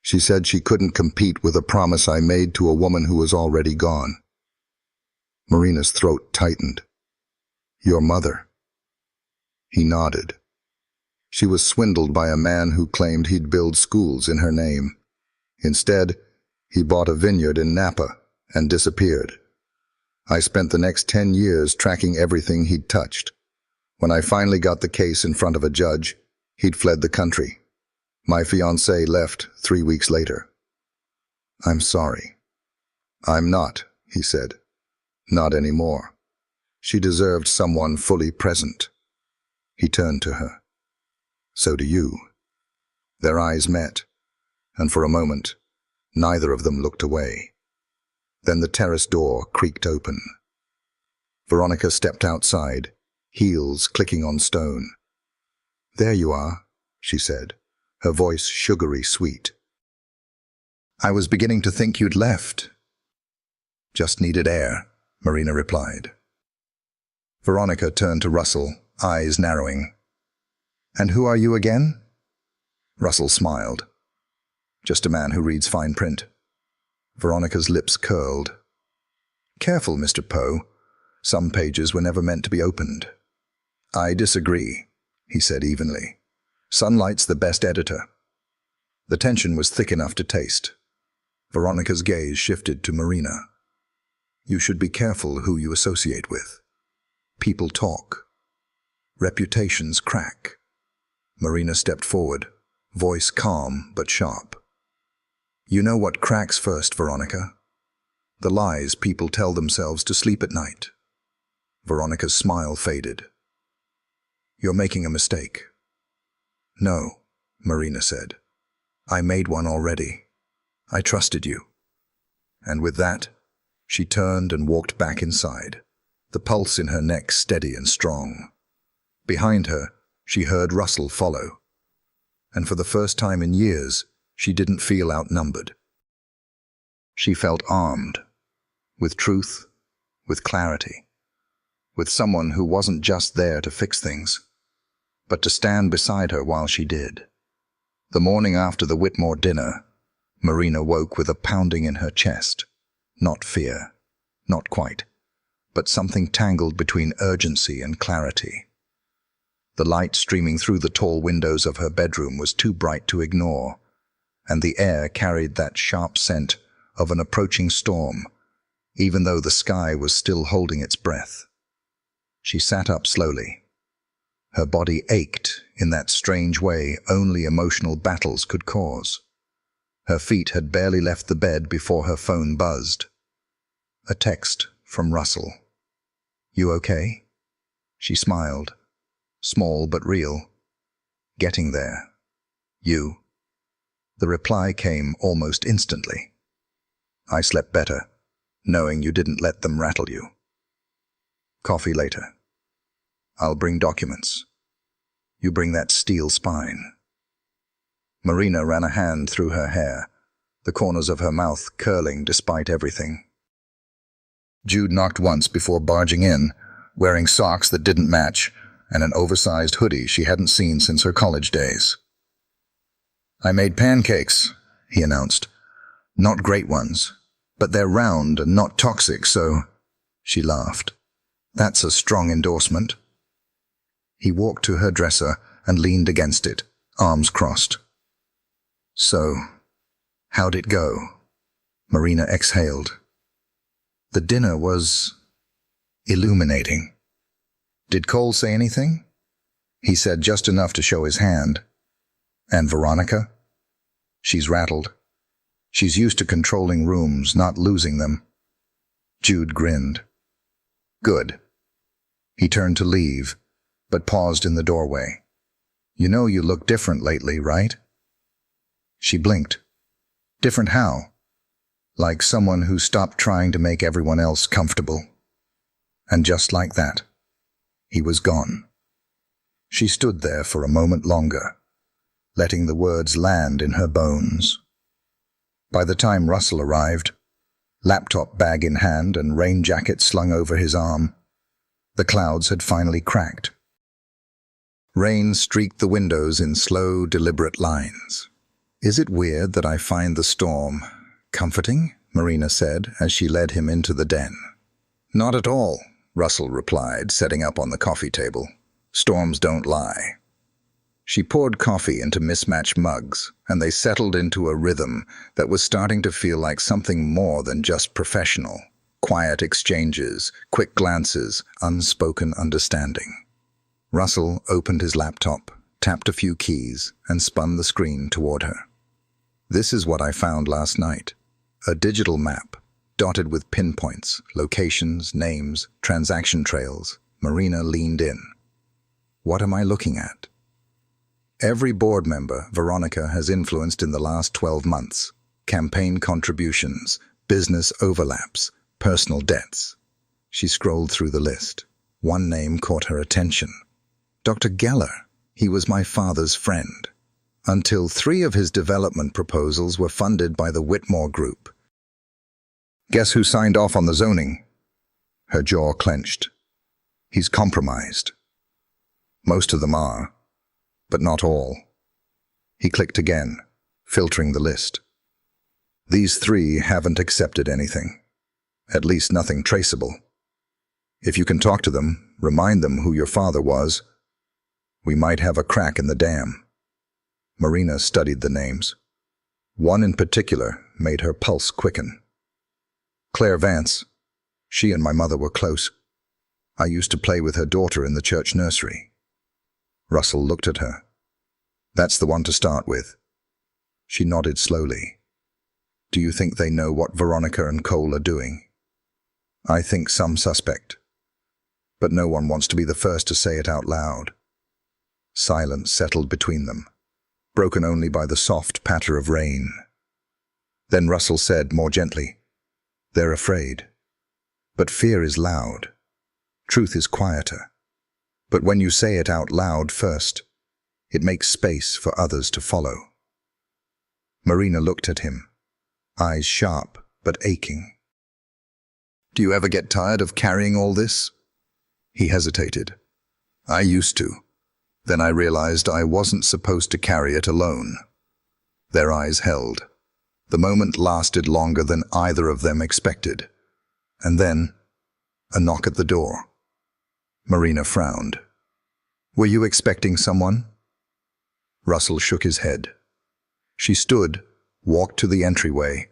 She said she couldn't compete with a promise I made to a woman who was already gone. Marina's throat tightened. Your mother. He nodded. She was swindled by a man who claimed he'd build schools in her name. Instead, he bought a vineyard in Napa and disappeared. I spent the next 10 years tracking everything he'd touched. When I finally got the case in front of a judge, he'd fled the country. My fiancée left 3 weeks later. I'm sorry. I'm not, he said. Not anymore. She deserved someone fully present. He turned to her. So do you. Their eyes met, and for a moment, neither of them looked away. Then the terrace door creaked open. Veronica stepped outside, heels clicking on stone. There you are, she said, her voice sugary sweet. I was beginning to think you'd left. Just needed air, Marina replied. Veronica turned to Russell, eyes narrowing. And who are you again? Russell smiled. Just a man who reads fine print. Veronica's lips curled. Careful, Mr. Poe. Some pages were never meant to be opened. I disagree, he said evenly. Sunlight's the best editor. The tension was thick enough to taste. Veronica's gaze shifted to Marina. You should be careful who you associate with. People talk. Reputations crack. Marina stepped forward, voice calm but sharp. You know what cracks first, Veronica? The lies people tell themselves to sleep at night. Veronica's smile faded. You're making a mistake. No, Marina said. I made one already. I trusted you. And with that, she turned and walked back inside, the pulse in her neck steady and strong. Behind her, she heard Russell follow. And for the first time in years, she didn't feel outnumbered. She felt armed, with truth, with clarity, with someone who wasn't just there to fix things, but to stand beside her while she did. The morning after the Whitmore dinner, Marina woke with a pounding in her chest. Not fear, not quite, but something tangled between urgency and clarity. The light streaming through the tall windows of her bedroom was too bright to ignore, and the air carried that sharp scent of an approaching storm, even though the sky was still holding its breath. She sat up slowly. Her body ached in that strange way only emotional battles could cause. Her feet had barely left the bed before her phone buzzed. A text from Russell. You okay? She smiled. Small but real. Getting there. You. The reply came almost instantly. I slept better, knowing you didn't let them rattle you. Coffee later. I'll bring documents. You bring that steel spine. Marina ran a hand through her hair, the corners of her mouth curling despite everything. Jude knocked once before barging in, wearing socks that didn't match and an oversized hoodie she hadn't seen since her college days. I made pancakes, he announced. Not great ones, but they're round and not toxic, so... She laughed. That's a strong endorsement. He walked to her dresser and leaned against it, arms crossed. So, how'd it go? Marina exhaled. The dinner was illuminating. Did Cole say anything? He said just enough to show his hand. And Veronica? She's rattled. She's used to controlling rooms, not losing them. Jude grinned. Good. He turned to leave, but paused in the doorway. You know you look different lately, right? She blinked. Different how? Like someone who stopped trying to make everyone else comfortable. And just like that, he was gone. She stood there for a moment longer, letting the words land in her bones. By the time Russell arrived, laptop bag in hand and rain jacket slung over his arm, the clouds had finally cracked. Rain streaked the windows in slow, deliberate lines. "Is it weird that I find the storm comforting?" Marina said as she led him into the den. "Not at all," Russell replied, setting up on the coffee table. "Storms don't lie." She poured coffee into mismatched mugs, and they settled into a rhythm that was starting to feel like something more than just professional. Quiet exchanges, quick glances, unspoken understanding. Russell opened his laptop, tapped a few keys, and spun the screen toward her. "This is what I found last night. A digital map, dotted with pinpoints, locations, names, transaction trails." Marina leaned in. "What am I looking at?" "Every board member Veronica has influenced in the last 12 months. Campaign contributions, business overlaps, personal debts." She scrolled through the list. One name caught her attention. Dr. Geller. He was my father's friend, until 3 of his development proposals were funded by the Whitmore Group. "Guess who signed off on the zoning?" Her jaw clenched. "He's compromised." "Most of them are, but not all." He clicked again, filtering the list. "These 3 haven't accepted anything. At least nothing traceable. If you can talk to them, remind them who your father was, we might have a crack in the dam." Marina studied the names. One in particular made her pulse quicken. "Claire Vance. She and my mother were close. I used to play with her daughter in the church nursery." Russell looked at her. "That's the one to start with." She nodded slowly. "Do you think they know what Veronica and Cole are doing?" "I think some suspect. But no one wants to be the first to say it out loud." Silence settled between them, broken only by the soft patter of rain. Then Russell said more gently, "They're afraid. But fear is loud. Truth is quieter. But when you say it out loud first, it makes space for others to follow." Marina looked at him, eyes sharp but aching. "Do you ever get tired of carrying all this?" He hesitated. "I used to. Then I realized I wasn't supposed to carry it alone." Their eyes held. The moment lasted longer than either of them expected. And then, a knock at the door. Marina frowned. "Were you expecting someone?" Russell shook his head. She stood, walked to the entryway,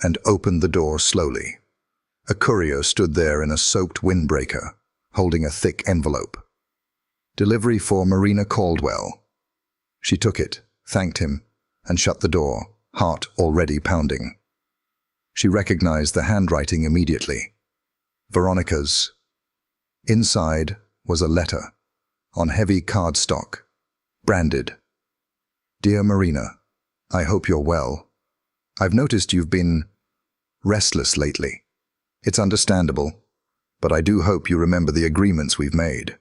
and opened the door slowly. A courier stood there in a soaked windbreaker, holding a thick envelope. "Delivery for Marina Caldwell." She took it, thanked him, and shut the door, heart already pounding. She recognized the handwriting immediately. Veronica's. Inside was a letter, on heavy cardstock, branded. "Dear Marina, I hope you're well. I've noticed you've been restless lately. It's understandable, but I do hope you remember the agreements we've made.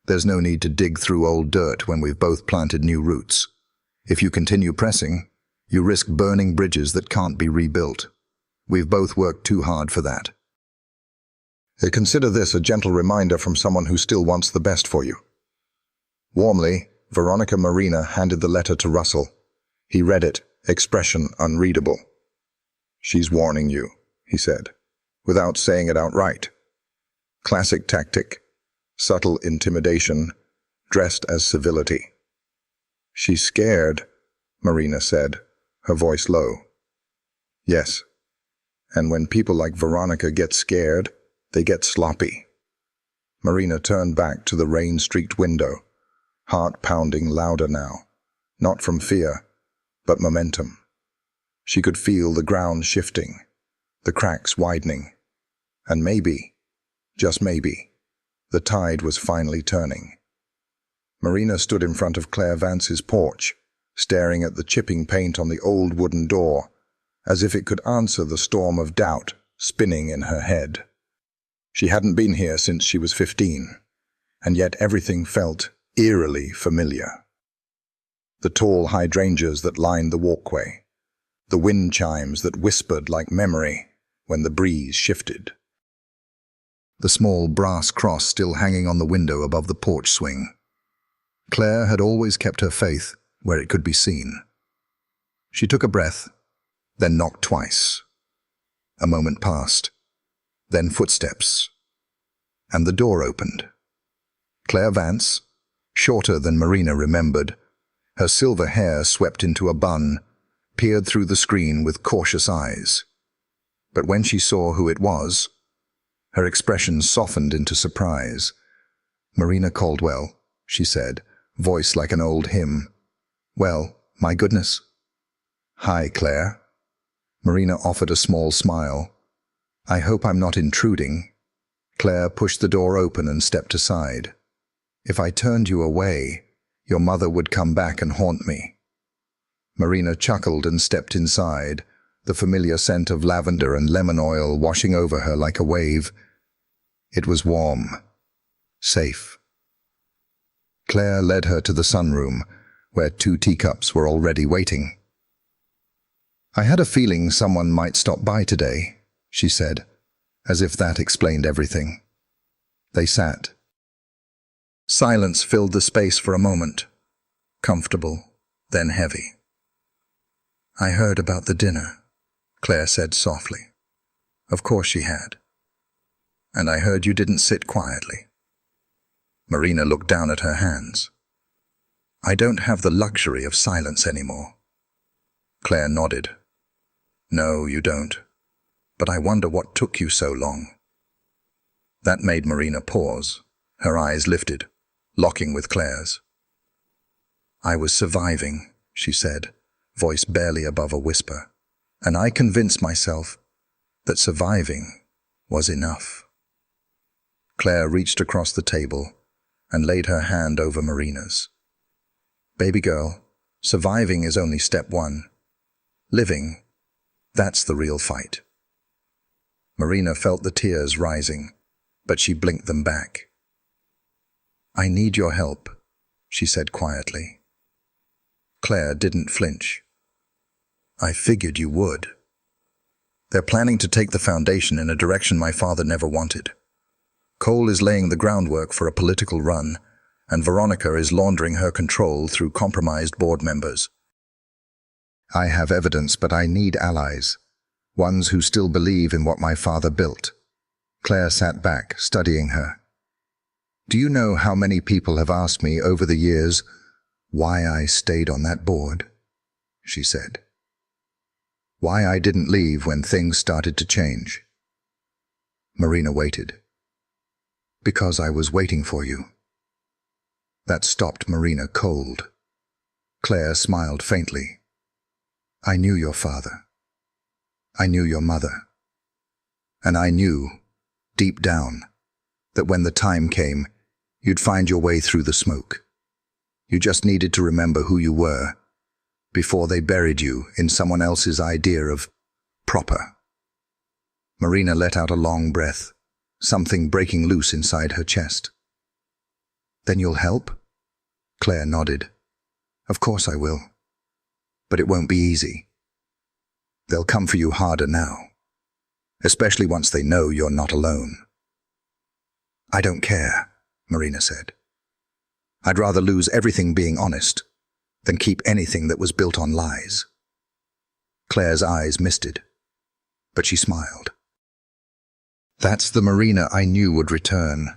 There's no need to dig through old dirt when we've both planted new roots. If you continue pressing, you risk burning bridges that can't be rebuilt. We've both worked too hard for that. Consider this a gentle reminder from someone who still wants the best for you." Warmly, Veronica Marina handed the letter to Russell. He read it, expression unreadable. "She's warning you," he said, without saying it outright. Classic tactic, subtle intimidation, dressed as civility. "She's scared," Marina said, her voice low. "Yes, and when people like Veronica get scared, they get sloppy." Marina turned back to the rain-streaked window, heart pounding louder now, not from fear, but momentum. She could feel the ground shifting, the cracks widening, and maybe, just maybe, the tide was finally turning. Marina stood in front of Claire Vance's porch, staring at the chipping paint on the old wooden door, as if it could answer the storm of doubt spinning in her head. She hadn't been here since she was 15, and yet everything felt eerily familiar. The tall hydrangeas that lined the walkway, the wind chimes that whispered like memory when the breeze shifted. The small brass cross still hanging on the window above the porch swing. Claire had always kept her faith where it could be seen. She took a breath, then knocked twice. A moment passed, then footsteps, and the door opened. Claire Vance, shorter than Marina remembered, her silver hair swept into a bun, peered through the screen with cautious eyes. But when she saw who it was, her expression softened into surprise. "Marina Caldwell," she said, voice like an old hymn. "Well, my goodness." "Hi, Claire." Marina offered a small smile. "I hope I'm not intruding." Claire pushed the door open and stepped aside. "If I turned you away, your mother would come back and haunt me." Marina chuckled and stepped inside, the familiar scent of lavender and lemon oil washing over her like a wave. It was warm, safe. Claire led her to the sunroom, where 2 teacups were already waiting. "I had a feeling someone might stop by today," she said, as if that explained everything. They sat. Silence filled the space for a moment, comfortable, then heavy. "I heard about the dinner," Claire said softly. Of course she had. "And I heard you didn't sit quietly." Marina looked down at her hands. "I don't have the luxury of silence anymore." Claire nodded. "No, you don't. But I wonder what took you so long." That made Marina pause, her eyes lifted, locking with Claire's. "I was surviving," she said, voice barely above a whisper, "and I convinced myself that surviving was enough." Claire reached across the table and laid her hand over Marina's. "Baby girl, surviving is only step 1. Living, that's the real fight." Marina felt the tears rising, but she blinked them back. "I need your help," she said quietly. Claire didn't flinch. "I figured you would. They're planning to take the foundation in a direction my father never wanted. Cole is laying the groundwork for a political run, and Veronica is laundering her control through compromised board members. I have evidence, but I need allies, ones who still believe in what my father built." Claire sat back, studying her. "Do you know how many people have asked me over the years why I stayed on that board?" she said. "Why I didn't leave when things started to change." Marina waited. "Because I was waiting for you." That stopped Marina cold. Claire smiled faintly. "I knew your father. I knew your mother. And I knew, deep down, that when the time came, you'd find your way through the smoke. You just needed to remember who you were before they buried you in someone else's idea of proper." Marina let out a long breath, something breaking loose inside her chest. "Then you'll help?" Claire nodded. "Of course I will. But it won't be easy. They'll come for you harder now, especially once they know you're not alone." "I don't care," Marina said. "I'd rather lose everything being honest than keep anything that was built on lies." Claire's eyes misted, but she smiled. That's the Marina I knew would return.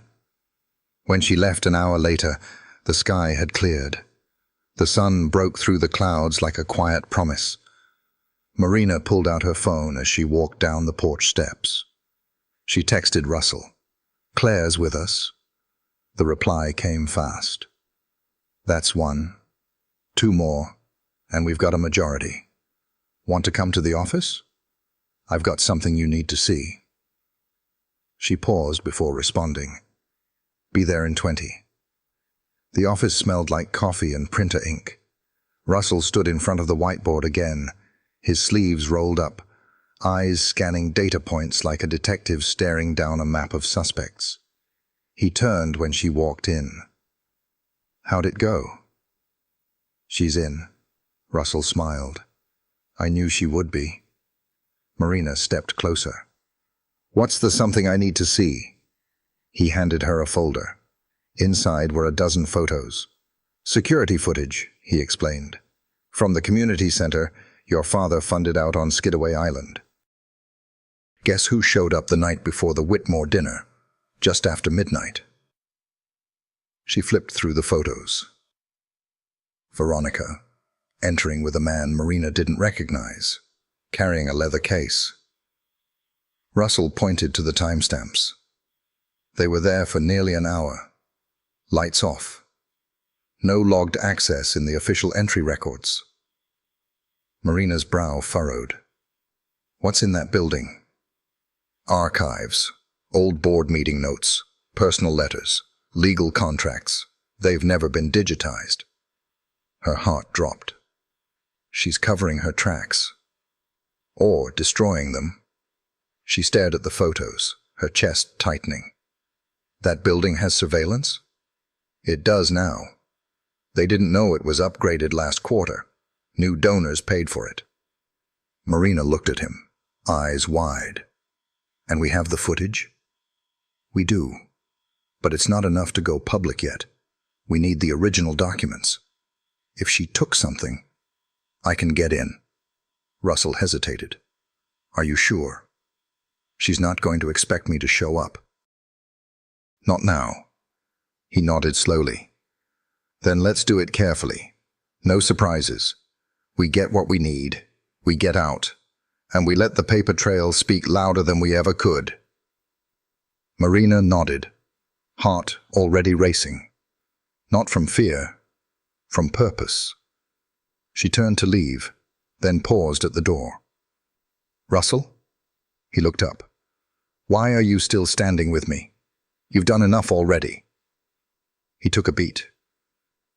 When she left an hour later, the sky had cleared. The sun broke through the clouds like a quiet promise. Marina pulled out her phone as she walked down the porch steps. She texted Russell, "Claire's with us." The reply came fast. "That's 1. 2 more, and we've got a majority. Want to come to the office? I've got something you need to see." She paused before responding. "Be there in 20. The office smelled like coffee and printer ink. Russell stood in front of the whiteboard again, his sleeves rolled up, eyes scanning data points like a detective staring down a map of suspects. He turned when she walked in. How'd it go? She's in. Russell smiled. I knew she would be. Marina stepped closer. What's the something I need to see? He handed her a folder. Inside were a dozen photos. Security footage, he explained. From the community center your father funded out on Skidaway Island. Guess who showed up the night before the Whitmore dinner, just after midnight? She flipped through the photos. Veronica, entering with a man Marina didn't recognize, carrying a leather case. Russell pointed to the timestamps. They were there for nearly an hour. Lights off. No logged access in the official entry records. Marina's brow furrowed. What's in that building? Archives, old board meeting notes, personal letters, legal contracts. They've never been digitized. Her heart dropped. She's covering her tracks. Or destroying them. She stared at the photos, her chest tightening. That building has surveillance? It does now. They didn't know it was upgraded last quarter. New donors paid for it. Marina looked at him, eyes wide. And we have the footage? We do. But it's not enough to go public yet. We need the original documents. If she took something, I can get in. Russell hesitated. Are you sure? She's not going to expect me to show up. Not now. He nodded slowly. Then let's do it carefully. No surprises. We get what we need. We get out. And we let the paper trail speak louder than we ever could. Marina nodded, heart already racing. Not from fear, from purpose. She turned to leave, then paused at the door. Russell? He looked up. Why are you still standing with me? You've done enough already. He took a beat.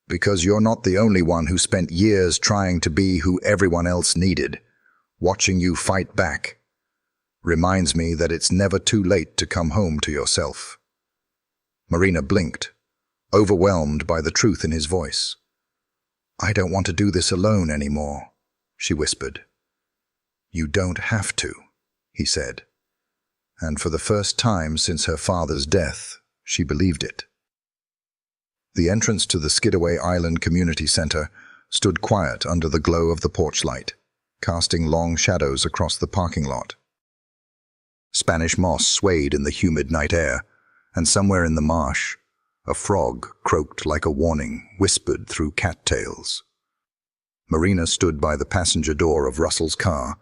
Because you're not the only one who spent years trying to be who everyone else needed. Watching you fight back reminds me that it's never too late to come home to yourself. Marina blinked, overwhelmed by the truth in his voice. I don't want to do this alone anymore, she whispered. You don't have to, he said. And for the first time since her father's death, she believed it. The entrance to the Skidaway Island Community Center stood quiet under the glow of the porch light, casting long shadows across the parking lot. Spanish moss swayed in the humid night air, and somewhere in the marsh, a frog croaked like a warning, whispered through cattails. Marina stood by the passenger door of Russell's car,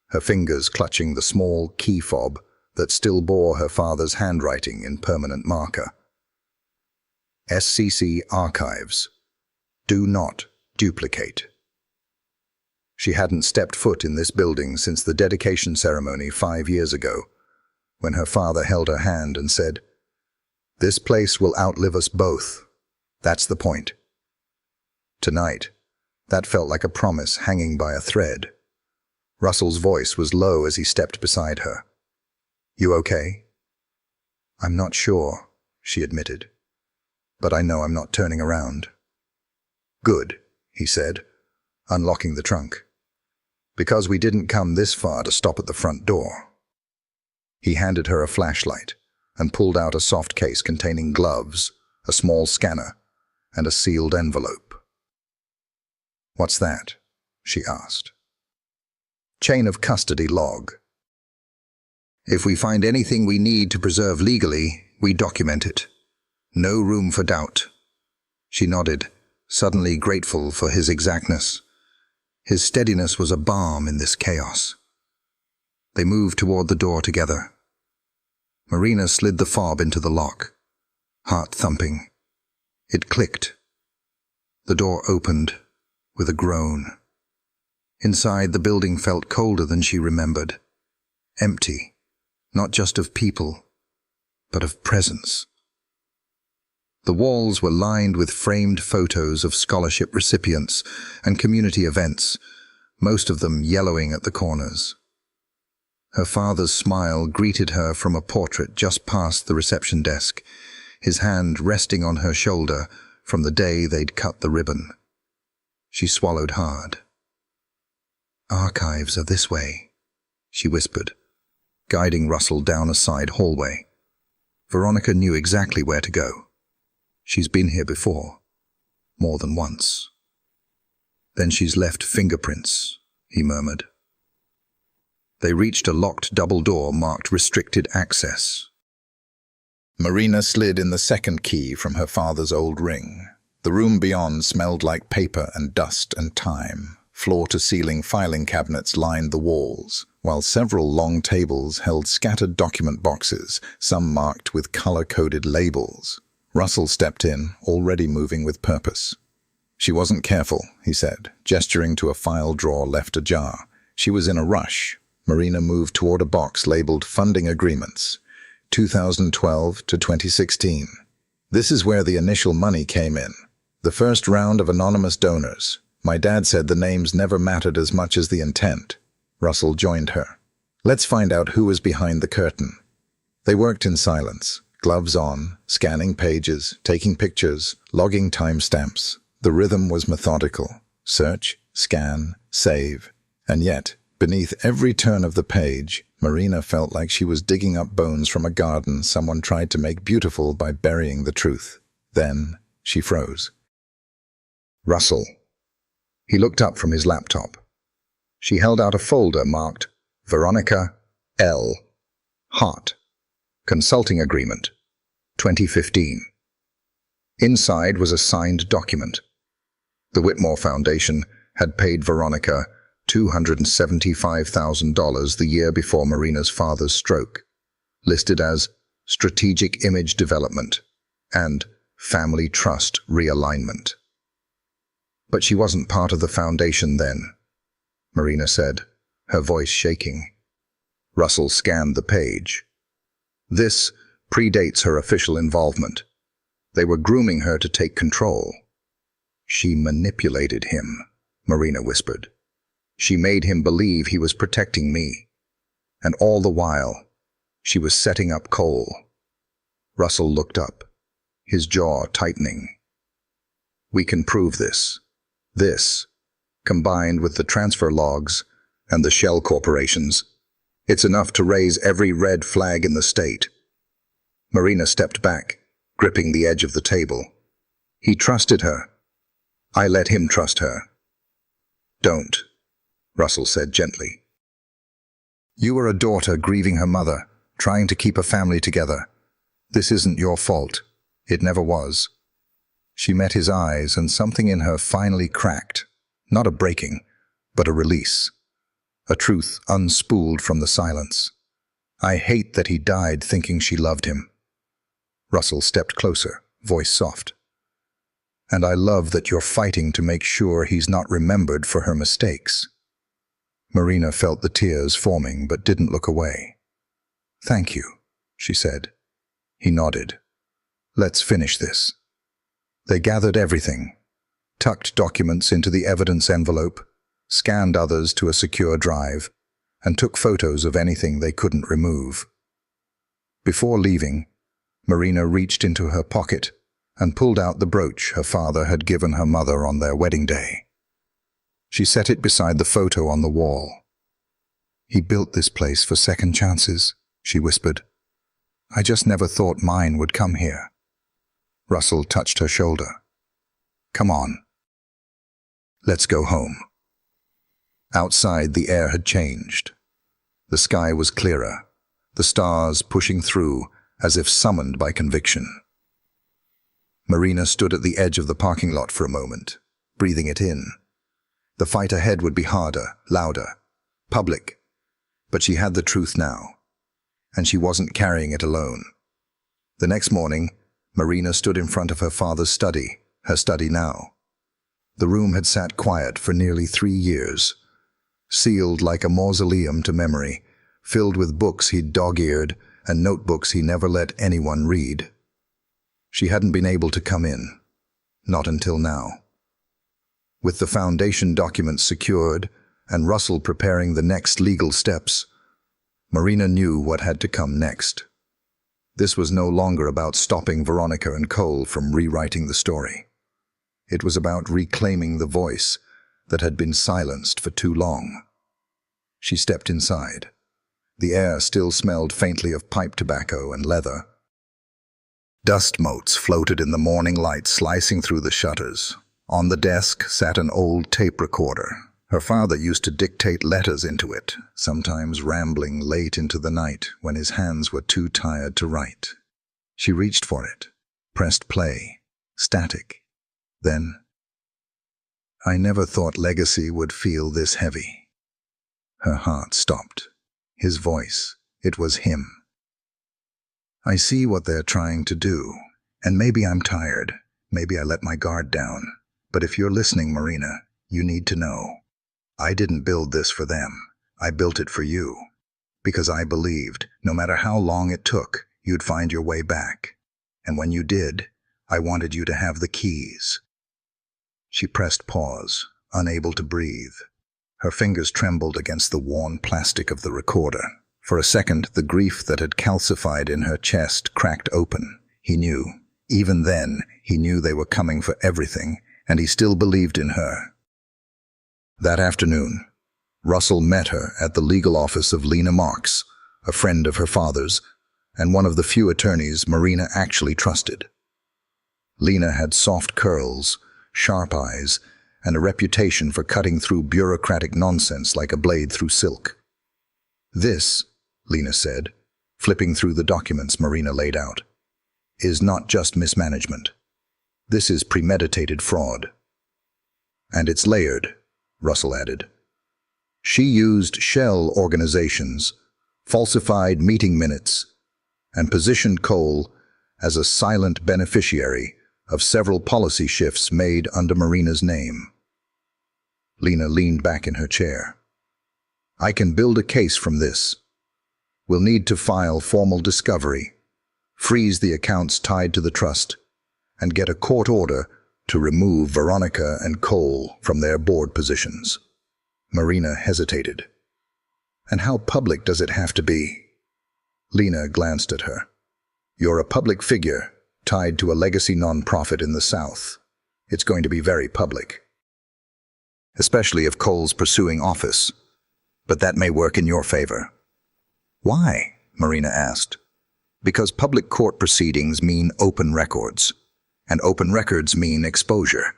her fingers clutching the small key fob that still bore her father's handwriting in permanent marker. SCC Archives. Do not duplicate. She hadn't stepped foot in this building since the dedication ceremony 5 years ago, when her father held her hand and said, "This place will outlive us both. That's the point." Tonight, that felt like a promise hanging by a thread. Russell's voice was low as he stepped beside her. You okay? I'm not sure, she admitted, but I know I'm not turning around. Good, he said, unlocking the trunk. Because we didn't come this far to stop at the front door. He handed her a flashlight and pulled out a soft case containing gloves, a small scanner, and a sealed envelope. What's that? She asked. Chain of custody log. If we find anything we need to preserve legally, we document it. No room for doubt. She nodded, suddenly grateful for his exactness. His steadiness was a balm in this chaos. They moved toward the door together. Marina slid the fob into the lock, heart thumping. It clicked. The door opened with a groan. Inside, the building felt colder than she remembered. Empty, not just of people, but of presence. The walls were lined with framed photos of scholarship recipients and community events, most of them yellowing at the corners. Her father's smile greeted her from a portrait just past the reception desk, his hand resting on her shoulder, from the day they'd cut the ribbon. She swallowed hard. "Archives are this way," she whispered, guiding Russell down a side hallway. Veronica knew exactly where to go. She's been here before, more than once. "Then she's left fingerprints," he murmured. They reached a locked double door marked restricted access. Marina slid in the second key from her father's old ring. The room beyond smelled like paper and dust and time. Floor-to-ceiling filing cabinets lined the walls, while several long tables held scattered document boxes, some marked with color-coded labels. Russell stepped in, already moving with purpose. "She wasn't careful," he said, gesturing to a file drawer left ajar. "She was in a rush." Marina moved toward a box labeled Funding Agreements, 2012 to 2016. "This is where the initial money came in. The first round of anonymous donors. My dad said the names never mattered as much as the intent." Russell joined her. "Let's find out who was behind the curtain." They worked in silence, gloves on, scanning pages, taking pictures, logging timestamps. The rhythm was methodical. Search, scan, save. And yet, beneath every turn of the page, Marina felt like she was digging up bones from a garden someone tried to make beautiful by burying the truth. Then she froze. "Russell." He looked up from his laptop. She held out a folder marked Veronica L. Hart. Consulting Agreement, 2015. Inside was a signed document. The Whitmore Foundation had paid Veronica $275,000 the year before Marina's father's stroke, listed as Strategic Image Development and Family Trust Realignment. "But she wasn't part of the foundation then," Marina said, her voice shaking. Russell scanned the page. "This predates her official involvement. They were grooming her to take control." "She manipulated him," Marina whispered. "She made him believe he was protecting me. And all the while, she was setting up Cole." Russell looked up, his jaw tightening. "We can prove this. This, combined with the transfer logs and the shell corporations, it's enough to raise every red flag in the state." Marina stepped back, gripping the edge of the table. "He trusted her. I let him trust her." "Don't," Russell said gently. "You were a daughter grieving her mother, trying to keep a family together. This isn't your fault. It never was." She met his eyes, and something in her finally cracked. Not a breaking, but a release. A truth unspooled from the silence. "I hate that he died thinking she loved him." Russell stepped closer, voice soft. "And I love that you're fighting to make sure he's not remembered for her mistakes." Marina felt the tears forming but didn't look away. "Thank you," she said. He nodded. "Let's finish this." They gathered everything, tucked documents into the evidence envelope, scanned others to a secure drive, and took photos of anything they couldn't remove. Before leaving, Marina reached into her pocket and pulled out the brooch her father had given her mother on their wedding day. She set it beside the photo on the wall. "He built this place for second chances," she whispered. "I just never thought mine would come here." Russell touched her shoulder. "Come on. Let's go home." Outside, the air had changed. The sky was clearer, the stars pushing through as if summoned by conviction. Marina stood at the edge of the parking lot for a moment, breathing it in. The fight ahead would be harder, louder, public, but she had the truth now, and she wasn't carrying it alone. The next morning, Marina stood in front of her father's study, her study now. The room had sat quiet for nearly 3 years, sealed like a mausoleum to memory, filled with books he'd dog-eared and notebooks he never let anyone read. She hadn't been able to come in, not until now. With the foundation documents secured and Russell preparing the next legal steps, Marina knew what had to come next. This was no longer about stopping Veronica and Cole from rewriting the story. It was about reclaiming the voice that had been silenced for too long. She stepped inside. The air still smelled faintly of pipe tobacco and leather. Dust motes floated in the morning light, slicing through the shutters. On the desk sat an old tape recorder. Her father used to dictate letters into it, sometimes rambling late into the night when his hands were too tired to write. She reached for it, pressed play, static. Then, I never thought legacy would feel this heavy. Her heart stopped. His voice, it was him. I see what they're trying to do, and maybe I'm tired, maybe I let my guard down. But if you're listening, Marina, you need to know. I didn't build this for them. I built it for you. Because I believed, no matter how long it took, you'd find your way back. And when you did, I wanted you to have the keys. She pressed pause, unable to breathe. Her fingers trembled against the worn plastic of the recorder. For a second, the grief that had calcified in her chest cracked open. He knew. Even then, he knew they were coming for everything, and he still believed in her. That afternoon, Russell met her at the legal office of Lena Marks, a friend of her father's, and one of the few attorneys Marina actually trusted. Lena had soft curls, sharp eyes, and a reputation for cutting through bureaucratic nonsense like a blade through silk. This, Lena said, flipping through the documents Marina laid out, is not just mismanagement. This is premeditated fraud. And it's layered, Russell added. She used shell organizations, falsified meeting minutes, and positioned Cole as a silent beneficiary of several policy shifts made under Marina's name. Lena leaned back in her chair. I can build a case from this. We'll need to file formal discovery, freeze the accounts tied to the trust, and get a court order to remove Veronica and Cole from their board positions. Marina hesitated. And how public does it have to be? Lena glanced at her. You're a public figure tied to a legacy nonprofit in the South. It's going to be very public. Especially if Cole's pursuing office. But that may work in your favor. Why? Marina asked. Because public court proceedings mean open records, and open records mean exposure.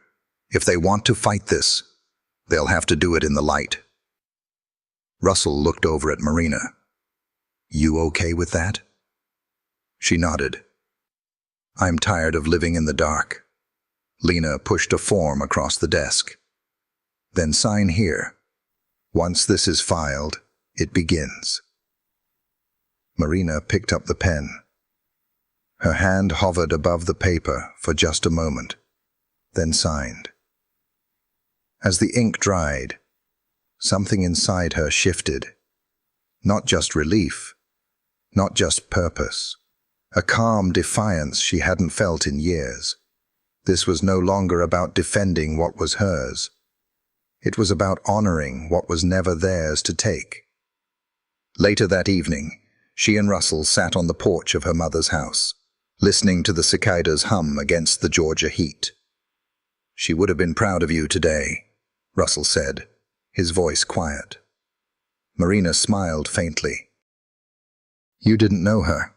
If they want to fight this, they'll have to do it in the light. Russell looked over at Marina. You okay with that? She nodded. I'm tired of living in the dark. Lena pushed a form across the desk. Then sign here. Once this is filed, it begins. Marina picked up the pen. Her hand hovered above the paper for just a moment, then signed. As the ink dried, something inside her shifted. Not just relief, not just purpose. A calm defiance she hadn't felt in years. This was no longer about defending what was hers. It was about honoring what was never theirs to take. Later that evening, she and Russell sat on the porch of her mother's house, listening to the cicadas hum against the Georgia heat. She would have been proud of you today, Russell said, his voice quiet. Marina smiled faintly. You didn't know her.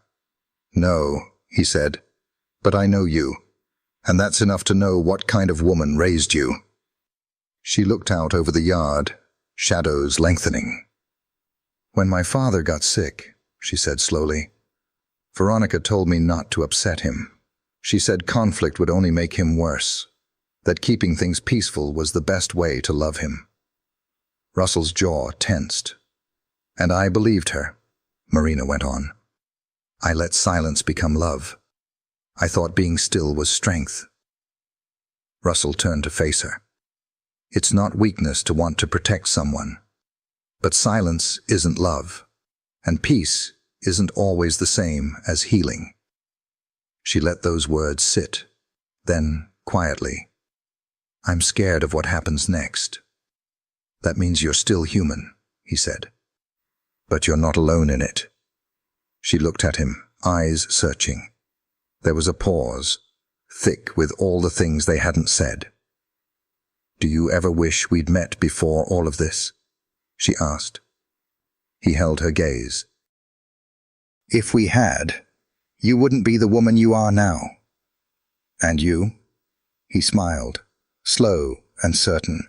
No, he said, but I know you, and that's enough to know what kind of woman raised you. She looked out over the yard, shadows lengthening. When my father got sick, she said slowly, Veronica told me not to upset him. She said conflict would only make him worse, that keeping things peaceful was the best way to love him. Russell's jaw tensed. And I believed her, Marina went on. I let silence become love. I thought being still was strength. Russell turned to face her. It's not weakness to want to protect someone. But silence isn't love, and peace isn't always the same as healing. She let those words sit. Then, quietly, I'm scared of what happens next. That means you're still human, he said. But you're not alone in it. She looked at him, eyes searching. There was a pause, thick with all the things they hadn't said. "Do you ever wish we'd met before all of this?" she asked. He held her gaze. "If we had, you wouldn't be the woman you are now." "And you?" He smiled, slow and certain.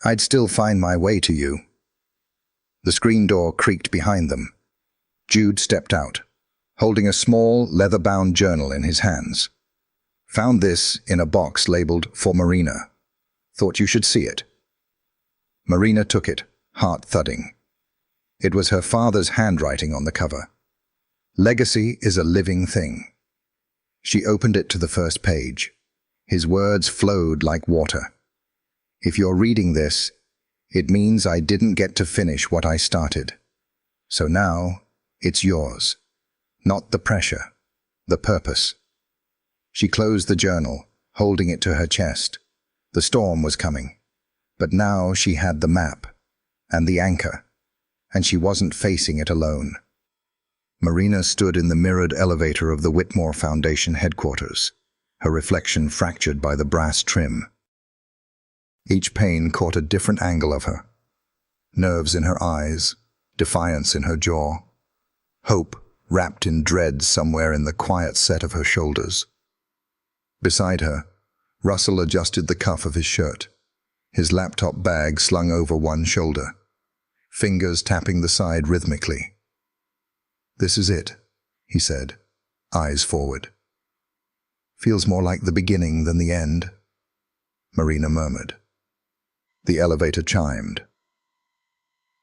"I'd still find my way to you." The screen door creaked behind them. Jude stepped out, holding a small, leather-bound journal in his hands. "Found this in a box labeled for Marina. Thought you should see it." Marina took it, heart thudding. It was her father's handwriting on the cover. "Legacy is a living thing." She opened it to the first page. His words flowed like water. "If you're reading this, it means I didn't get to finish what I started. So now, it's yours. Not the pressure, the purpose." She closed the journal, holding it to her chest. The storm was coming, but now she had the map and the anchor, and she wasn't facing it alone. Marina stood in the mirrored elevator of the Whitmore Foundation headquarters, her reflection fractured by the brass trim. Each pane caught a different angle of her. Nerves in her eyes, defiance in her jaw, hope wrapped in dread somewhere in the quiet set of her shoulders. Beside her, Russell adjusted the cuff of his shirt, his laptop bag slung over one shoulder, fingers tapping the side rhythmically. "This is it," he said, eyes forward. "Feels more like the beginning than the end," Marina murmured. The elevator chimed.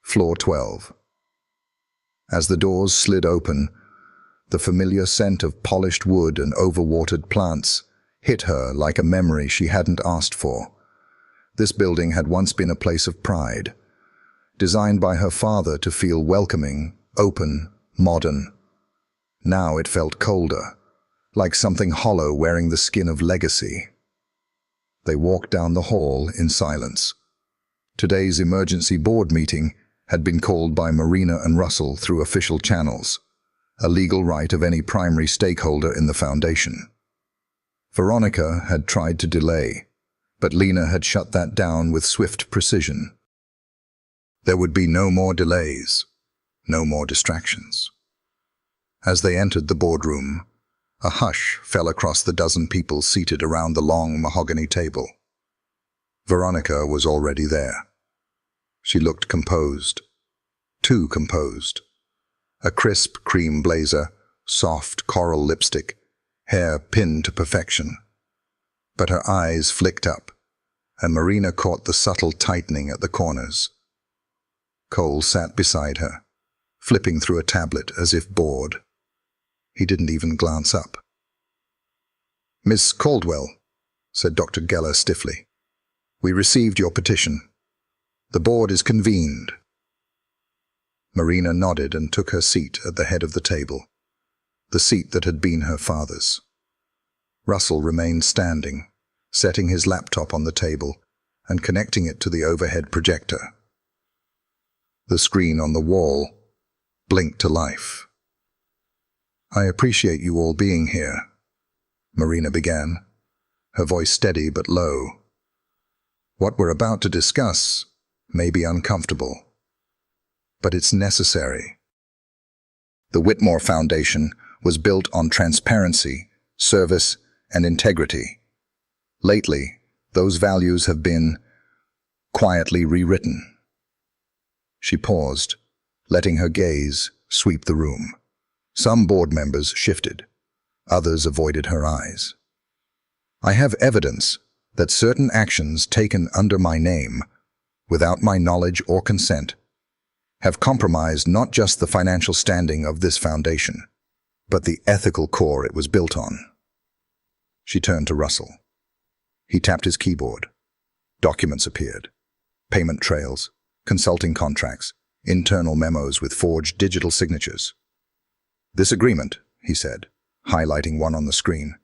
Floor 12. As the doors slid open, the familiar scent of polished wood and overwatered plants hit her like a memory she hadn't asked for. This building had once been a place of pride, designed by her father to feel welcoming, open, modern. Now it felt colder, like something hollow wearing the skin of legacy. They walked down the hall in silence. Today's emergency board meeting had been called by Marina and Russell through official channels, a legal right of any primary stakeholder in the foundation. Veronica had tried to delay, but Lena had shut that down with swift precision. There would be no more delays, no more distractions. As they entered the boardroom, a hush fell across the dozen people seated around the long mahogany table. Veronica was already there. She looked composed, too composed. A crisp cream blazer, soft coral lipstick, hair pinned to perfection. But her eyes flicked up, and Marina caught the subtle tightening at the corners. Cole sat beside her, flipping through a tablet as if bored. He didn't even glance up. "Miss Caldwell," said Dr. Geller stiffly, "we received your petition. The board is convened." Marina nodded and took her seat at the head of the table, the seat that had been her father's. Russell remained standing, setting his laptop on the table and connecting it to the overhead projector. The screen on the wall blinked to life. "I appreciate you all being here," Marina began, her voice steady but low. "What we're about to discuss may be uncomfortable, but it's necessary." The Whitmore Foundation was built on transparency, service, and integrity. Lately, those values have been quietly rewritten. She paused, letting her gaze sweep the room. Some board members shifted. Others avoided her eyes. "I have evidence that certain actions taken under my name, without my knowledge or consent, have compromised not just the financial standing of this foundation, but the ethical core it was built on." She turned to Russell. He tapped his keyboard. Documents appeared. Payment trails, consulting contracts, internal memos with forged digital signatures. "This agreement," he said, highlighting one on the screen,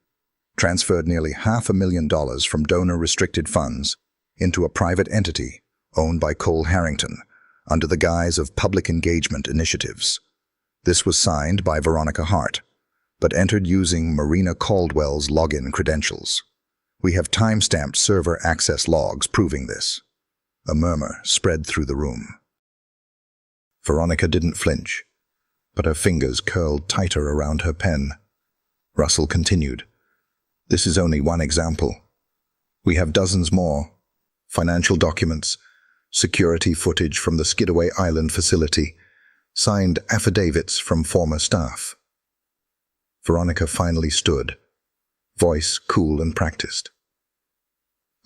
transferred nearly $500,000 from donor-restricted funds into a private entity owned by Cole Harrington under the guise of public engagement initiatives. This was signed by Veronica Hart, but entered using Marina Caldwell's login credentials. We have time-stamped server access logs proving this. A murmur spread through the room. Veronica didn't flinch, but her fingers curled tighter around her pen. Russell continued. This is only one example. We have dozens more. Financial documents, security footage from the Skidaway Island facility, signed affidavits from former staff. Veronica finally stood, voice cool and practiced.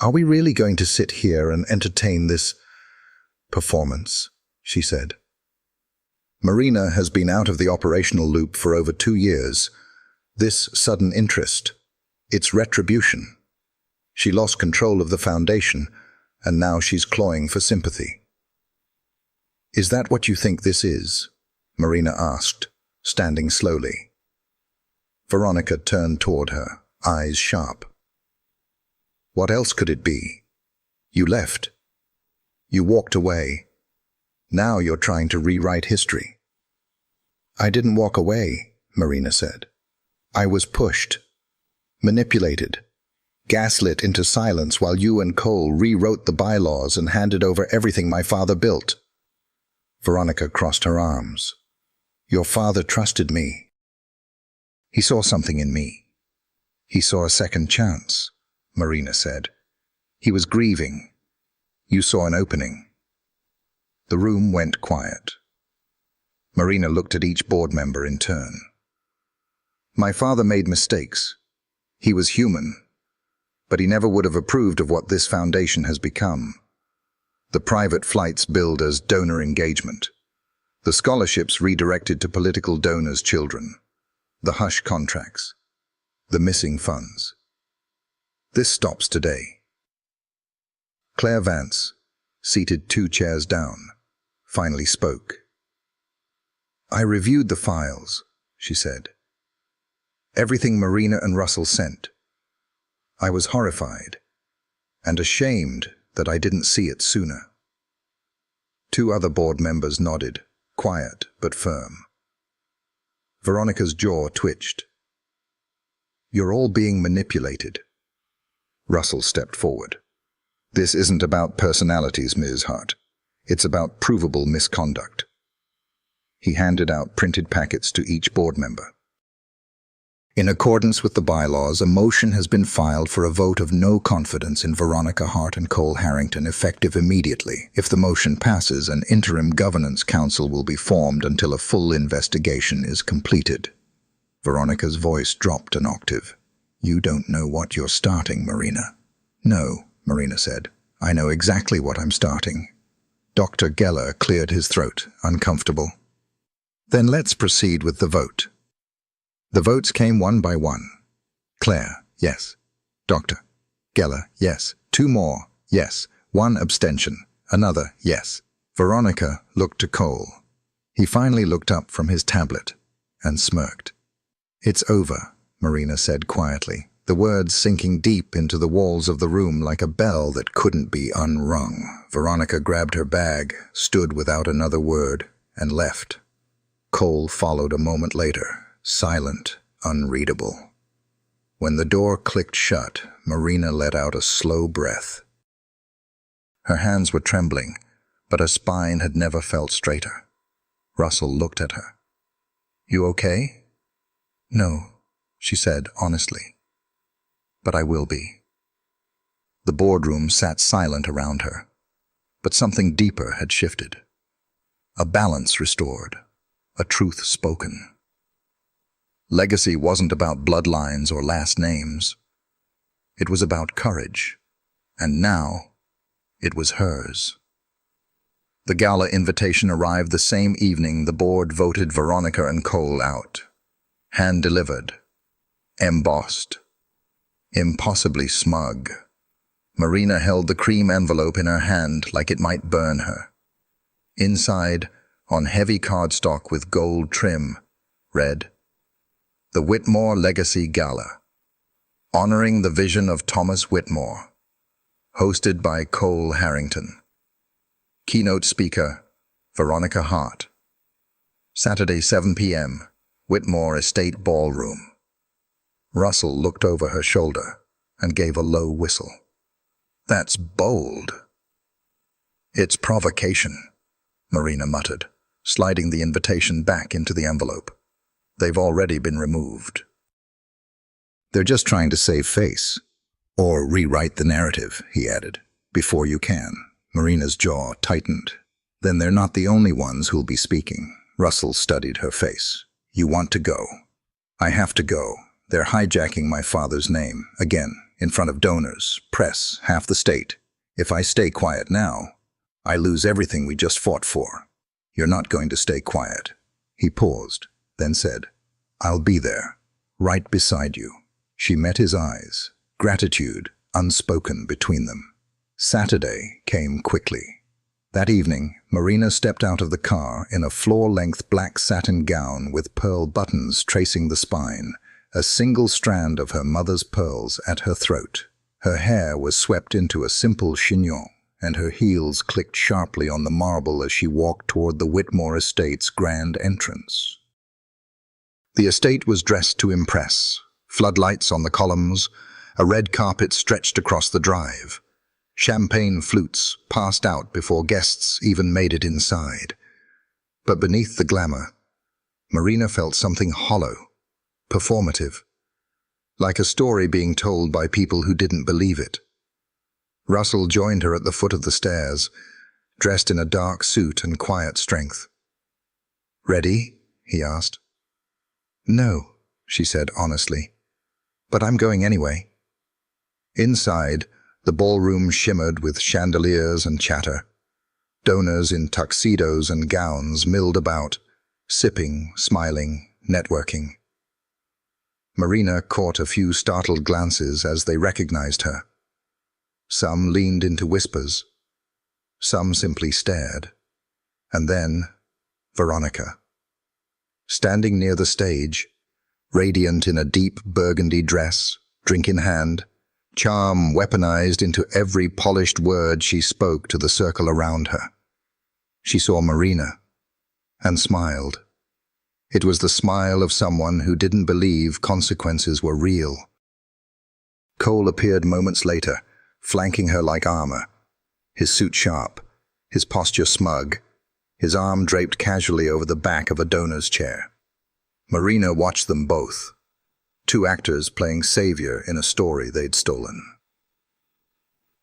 Are we really going to sit here and entertain this performance? She said. Marina has been out of the operational loop for over 2 years. This sudden interest, it's retribution. She lost control of the foundation, and now she's clawing for sympathy. Is that what you think this is? Marina asked, standing slowly. Veronica turned toward her, eyes sharp. What else could it be? You left. You walked away. Now you're trying to rewrite history. I didn't walk away, Marina said. I was pushed, manipulated, gaslit into silence while you and Cole rewrote the bylaws and handed over everything my father built. Veronica crossed her arms. Your father trusted me. He saw something in me. He saw a second chance, Marina said. He was grieving. You saw an opening. The room went quiet. Marina looked at each board member in turn. My father made mistakes. He was human, but he never would have approved of what this foundation has become. The private flights billed as donor engagement. The scholarships redirected to political donors' children. The hush contracts. The missing funds. This stops today. Claire Vance, seated 2 chairs down, finally spoke. I reviewed the files, she said. Everything Marina and Russell sent. I was horrified and ashamed that I didn't see it sooner. 2 other board members nodded, quiet but firm. Veronica's jaw twitched. You're all being manipulated. Russell stepped forward. This isn't about personalities, Ms. Hart. It's about provable misconduct. He handed out printed packets to each board member. In accordance with the bylaws, a motion has been filed for a vote of no confidence in Veronica Hart and Cole Harrington, effective immediately. If the motion passes, an interim governance council will be formed until a full investigation is completed. Veronica's voice dropped an octave. You don't know what you're starting, Marina. No, Marina said. I know exactly what I'm starting. Dr. Geller cleared his throat, uncomfortable. Then let's proceed with the vote. The votes came one by one. Claire, yes. Dr. Geller, yes. 2 more, yes. 1 abstention. Another, yes. Veronica looked to Cole. He finally looked up from his tablet and smirked. It's over, Marina said quietly, the words sinking deep into the walls of the room like a bell that couldn't be unrung. Veronica grabbed her bag, stood without another word, and left. Cole followed a moment later, silent, unreadable. When the door clicked shut, Marina let out a slow breath. Her hands were trembling, but her spine had never felt straighter. Russell looked at her. You okay? No, she said honestly. But I will be. The boardroom sat silent around her, but something deeper had shifted. A balance restored, a truth spoken. Legacy wasn't about bloodlines or last names. It was about courage, and now it was hers. The gala invitation arrived the same evening the board voted Veronica and Cole out. Hand-delivered, embossed, impossibly smug. Marina held the cream envelope in her hand like it might burn her. Inside, on heavy cardstock with gold trim, read, The Whitmore Legacy Gala, honoring the vision of Thomas Whitmore, hosted by Cole Harrington. Keynote speaker, Veronica Hart. Saturday, 7 p.m., Whitmore Estate Ballroom. Russell looked over her shoulder and gave a low whistle. "That's bold." "It's provocation," Marina muttered, sliding the invitation back into the envelope. "They've already been removed." "They're just trying to save face. Or rewrite the narrative," he added. "Before you can." Marina's jaw tightened. "Then they're not the only ones who'll be speaking." Russell studied her face. "You want to go?" "I have to go. They're hijacking my father's name, again, in front of donors, press, half the state. If I stay quiet now, I lose everything we just fought for." "You're not going to stay quiet." He paused, then said, "I'll be there, right beside you." She met his eyes, gratitude unspoken between them. Saturday came quickly. That evening, Marina stepped out of the car in a floor-length black satin gown with pearl buttons tracing the spine, a single strand of her mother's pearls at her throat. Her hair was swept into a simple chignon, and her heels clicked sharply on the marble as she walked toward the Whitmore estate's grand entrance. The estate was dressed to impress. Floodlights on the columns, a red carpet stretched across the drive. Champagne flutes passed out before guests even made it inside. But beneath the glamour, Marina felt something hollow, performative, like a story being told by people who didn't believe it. Russell joined her at the foot of the stairs, dressed in a dark suit and quiet strength. "Ready?" he asked. "No," she said honestly, "but I'm going anyway." Inside, the ballroom shimmered with chandeliers and chatter. Donors in tuxedos and gowns milled about, sipping, smiling, networking. Marina caught a few startled glances as they recognized her. Some leaned into whispers. Some simply stared. And then, Veronica. Standing near the stage, radiant in a deep burgundy dress, drink in hand, charm weaponized into every polished word she spoke to the circle around her. She saw Marina and smiled. It was the smile of someone who didn't believe consequences were real. Cole appeared moments later, flanking her like armor, his suit sharp, his posture smug, his arm draped casually over the back of a donor's chair. Marina watched them both, two actors playing savior in a story they'd stolen.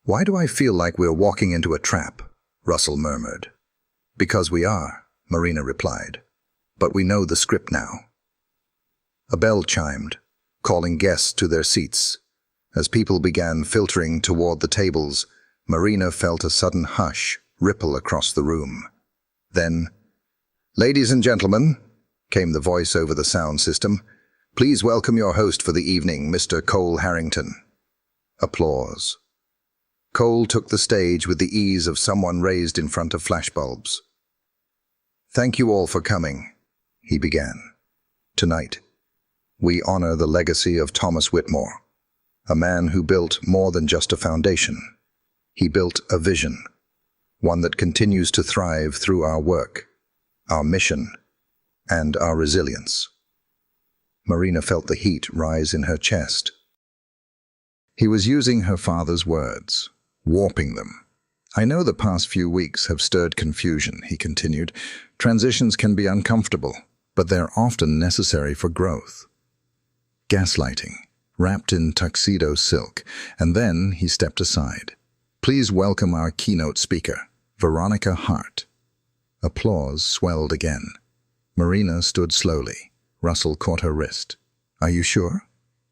"Why do I feel like we're walking into a trap?" Russell murmured. "Because we are," Marina replied. "But we know the script now." A bell chimed, calling guests to their seats. As people began filtering toward the tables, Marina felt a sudden hush ripple across the room. Then, "Ladies and gentlemen," came the voice over the sound system, "please welcome your host for the evening, Mr. Cole Harrington." Applause. Cole took the stage with the ease of someone raised in front of flashbulbs. "Thank you all for coming," he began. "Tonight, we honor the legacy of Thomas Whitmore, a man who built more than just a foundation. He built a vision, one that continues to thrive through our work, our mission, and our resilience." Marina felt the heat rise in her chest. He was using her father's words, warping them. "I know the past few weeks have stirred confusion," he continued. "Transitions can be uncomfortable, but they're often necessary for growth." Gaslighting, wrapped in tuxedo silk, and then he stepped aside. "Please welcome our keynote speaker, Veronica Hart." Applause swelled again. Marina stood slowly. Russell caught her wrist. "Are you sure?"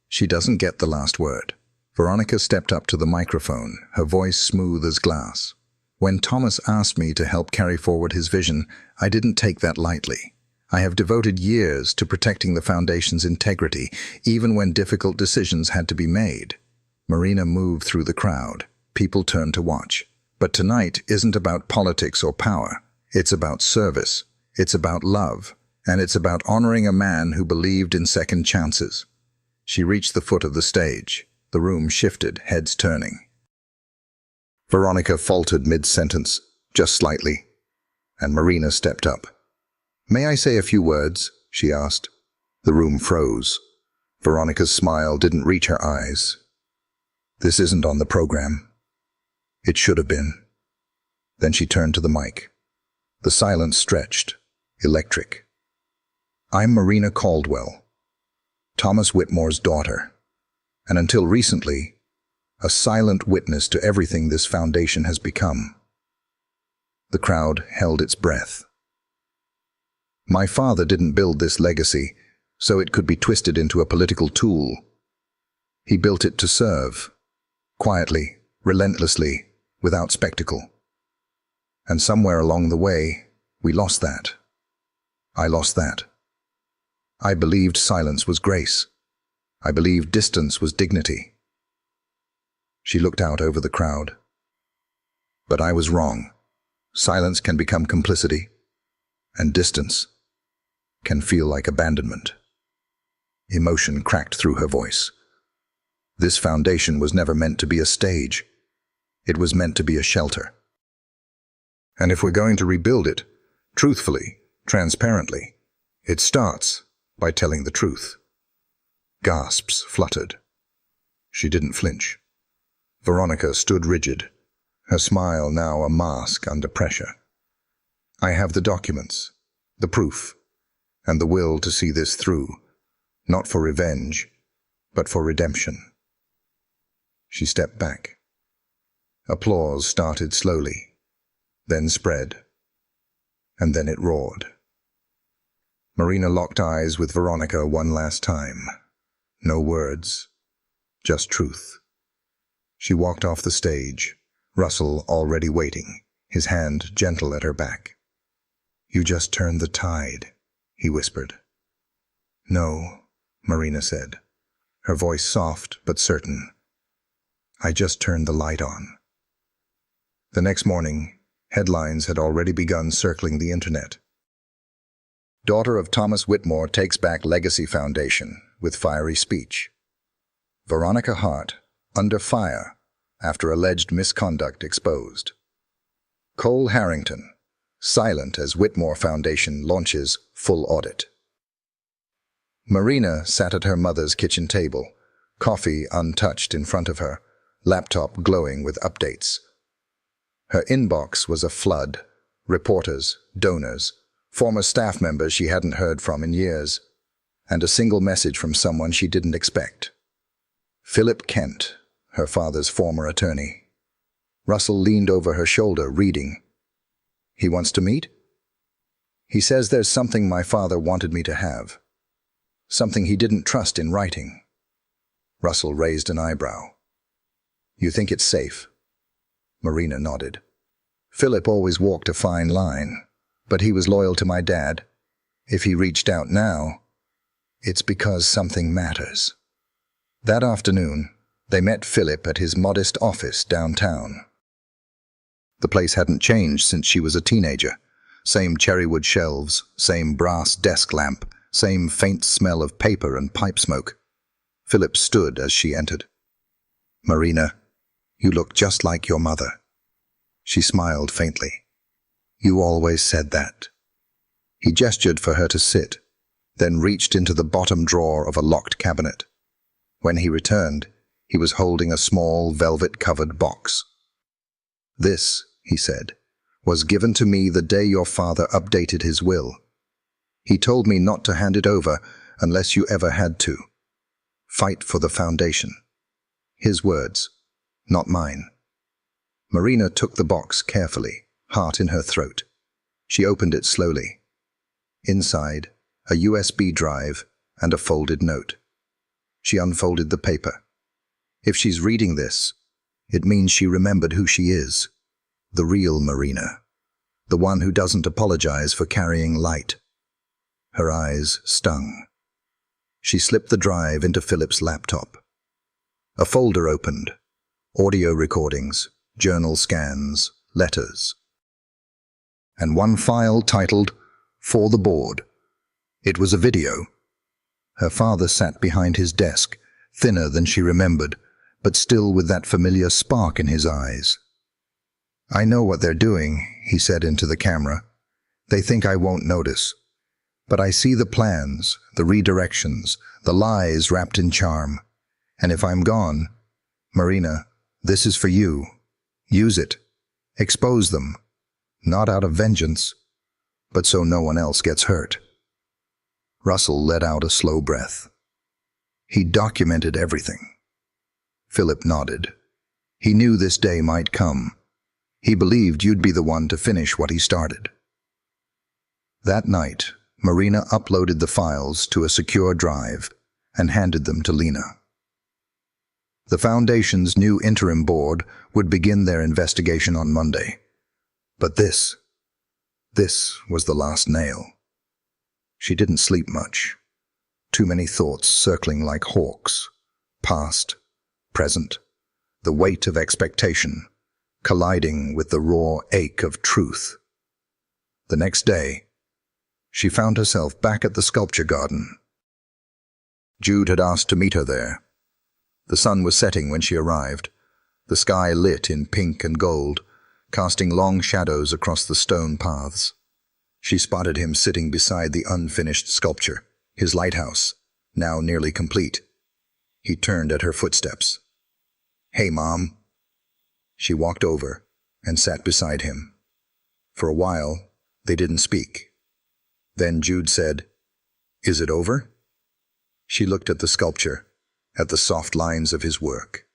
"She doesn't get the last word." Veronica stepped up to the microphone, her voice smooth as glass. "When Thomas asked me to help carry forward his vision, I didn't take that lightly. I have devoted years to protecting the foundation's integrity, even when difficult decisions had to be made." Marina moved through the crowd. People turned to watch. "But tonight isn't about politics or power. It's about service. It's about love. And it's about honoring a man who believed in second chances." She reached the foot of the stage. The room shifted, heads turning. Veronica faltered mid-sentence, just slightly, and Marina stepped up. "May I say a few words?" she asked. The room froze. Veronica's smile didn't reach her eyes. This isn't on the program. It should have been. Then she turned to the mic. The silence stretched, electric. I'm Marina Caldwell, Thomas Whitmore's daughter, and until recently, a silent witness to everything this foundation has become. The crowd held its breath. My father didn't build this legacy so it could be twisted into a political tool. He built it to serve, quietly, relentlessly, without spectacle. And somewhere along the way, we lost that. I lost that. I believed silence was grace. I believed distance was dignity. She looked out over the crowd. But I was wrong. Silence can become complicity, and distance can feel like abandonment. Emotion cracked through her voice. This foundation was never meant to be a stage. It was meant to be a shelter. And if we're going to rebuild it, truthfully, transparently, it starts by telling the truth. Gasps fluttered. She didn't flinch. Veronica stood rigid, her smile now a mask under pressure. I have the documents, the proof, and the will to see this through, not for revenge, but for redemption. She stepped back. Applause started slowly, then spread, and then it roared. Marina locked eyes with Veronica one last time. No words, just truth. She walked off the stage, Russell already waiting, his hand gentle at her back. You just turned the tide, he whispered. No, Marina said, her voice soft but certain. I just turned the light on. The next morning, headlines had already begun circling the internet. Daughter of Thomas Whitmore takes back Legacy Foundation with fiery speech. Veronica Hart, under fire after alleged misconduct exposed. Cole Harrington, silent as Whitmore Foundation launches full audit. Marina sat at her mother's kitchen table, coffee untouched in front of her, laptop glowing with updates. Her inbox was a flood, reporters, donors, former staff members she hadn't heard from in years, and a single message from someone she didn't expect. Philip Kent, her father's former attorney. Russell leaned over her shoulder, reading. He wants to meet? He says there's something my father wanted me to have. Something he didn't trust in writing. Russell raised an eyebrow. You think it's safe? Marina nodded. Philip always walked a fine line, but he was loyal to my dad. If he reached out now, it's because something matters. That afternoon, they met Philip at his modest office downtown. The place hadn't changed since she was a teenager. Same cherrywood shelves, same brass desk lamp, same faint smell of paper and pipe smoke. Philip stood as she entered. Marina, you look just like your mother. She smiled faintly. You always said that. He gestured for her to sit, then reached into the bottom drawer of a locked cabinet. When he returned, he was holding a small velvet-covered box. This, he said, was given to me the day your father updated his will. He told me not to hand it over unless you ever had to. Fight for the foundation. His words, not mine. Marina took the box carefully, heart in her throat. She opened it slowly. Inside, a USB drive and a folded note. She unfolded the paper. If she's reading this, it means she remembered who she is. The real Marina. The one who doesn't apologize for carrying light. Her eyes stung. She slipped the drive into Philip's laptop. A folder opened. Audio recordings, journal scans, letters. And one file titled, For the Board. It was a video. Her father sat behind his desk, thinner than she remembered, but still with that familiar spark in his eyes. I know what they're doing, he said into the camera. They think I won't notice. But I see the plans, the redirections, the lies wrapped in charm. And if I'm gone, "Marina, this is for you. Use it. Expose them. Not out of vengeance, but so no one else gets hurt." Russell let out a slow breath. He documented everything. Philip nodded. He knew this day might come. He believed you'd be the one to finish what he started. That night, Marina uploaded the files to a secure drive and handed them to Lena. The Foundation's new interim board would begin their investigation on Monday. But this was the last nail. She didn't sleep much. Too many thoughts circling like hawks. Past, present, the weight of expectation, colliding with the raw ache of truth. The next day, she found herself back at the sculpture garden. Jude had asked to meet her there. The sun was setting when she arrived, the sky lit in pink and gold, casting long shadows across the stone paths. She spotted him sitting beside the unfinished sculpture, his lighthouse, now nearly complete. He turned at her footsteps. "Hey, Mom." She walked over and sat beside him. For a while, they didn't speak. Then Jude said, "Is it over?" She looked at the sculpture, at the soft lines of his work,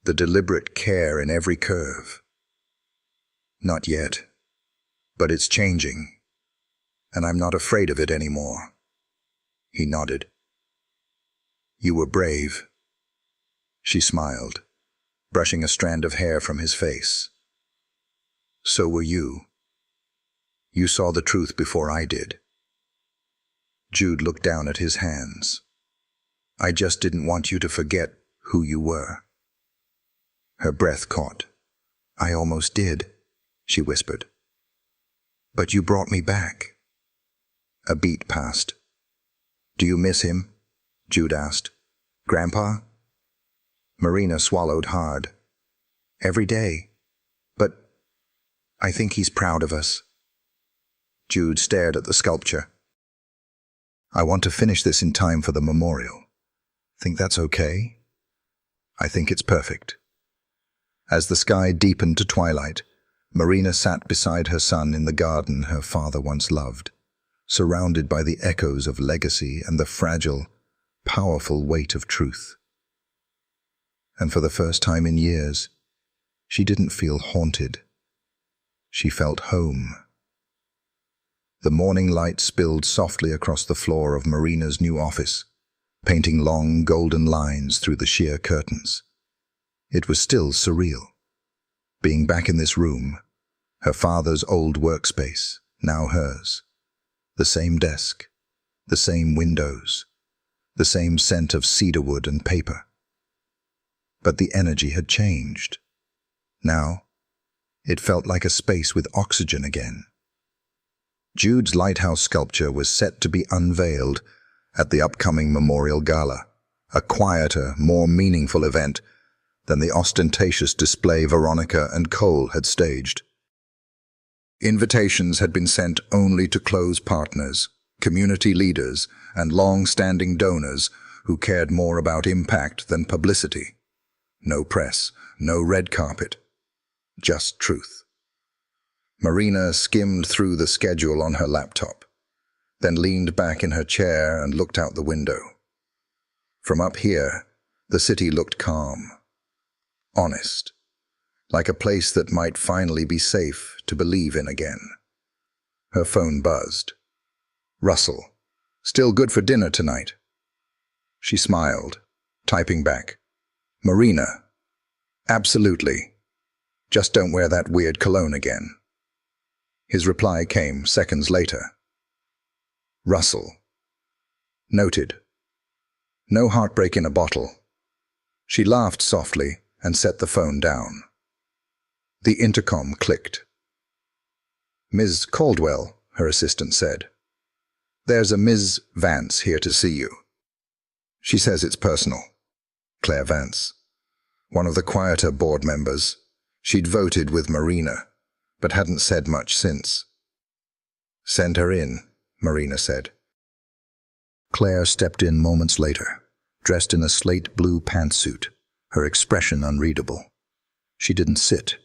the deliberate care in every curve. "Not yet, but it's changing, and I'm not afraid of it anymore." He nodded. "You were brave." She smiled, brushing a strand of hair from his face. "So were you. You saw the truth before I did." Jude looked down at his hands. "I just didn't want you to forget who you were." Her breath caught. "I almost did," she whispered. "But you brought me back." A beat passed. "Do you miss him?" Jude asked. "Grandpa?" Marina swallowed hard. "Every day. But I think he's proud of us." Jude stared at the sculpture. "I want to finish this in time for the memorial. Think that's okay?" "I think it's perfect." As the sky deepened to twilight, Marina sat beside her son in the garden her father once loved, surrounded by the echoes of legacy and the fragile, powerful weight of truth. And for the first time in years, she didn't feel haunted. She felt home. The morning light spilled softly across the floor of Marina's new office, painting long golden lines through the sheer curtains. It was still surreal. Being back in this room, her father's old workspace, now hers. The same desk, the same windows, the same scent of cedarwood and paper. But the energy had changed. Now, it felt like a space with oxygen again. Jude's lighthouse sculpture was set to be unveiled at the upcoming Memorial Gala, a quieter, more meaningful event than the ostentatious display Veronica and Cole had staged. Invitations had been sent only to close partners, community leaders, and long-standing donors who cared more about impact than publicity. No press, no red carpet, just truth. Marina skimmed through the schedule on her laptop, then leaned back in her chair and looked out the window. From up here, the city looked calm, honest, like a place that might finally be safe to believe in again. Her phone buzzed. "Russell, still good for dinner tonight?" She smiled, typing back, "Marina, absolutely. Just don't wear that weird cologne again." His reply came seconds later. "Russell. Noted. No heartbreak in a bottle." She laughed softly and set the phone down. The intercom clicked. "Ms. Caldwell," her assistant said. "There's a Ms. Vance here to see you." "She says it's personal." Claire Vance, one of the quieter board members. She'd voted with Marina, but hadn't said much since. "Send her in," Marina said. Claire stepped in moments later, dressed in a slate blue pantsuit, her expression unreadable. She didn't sit,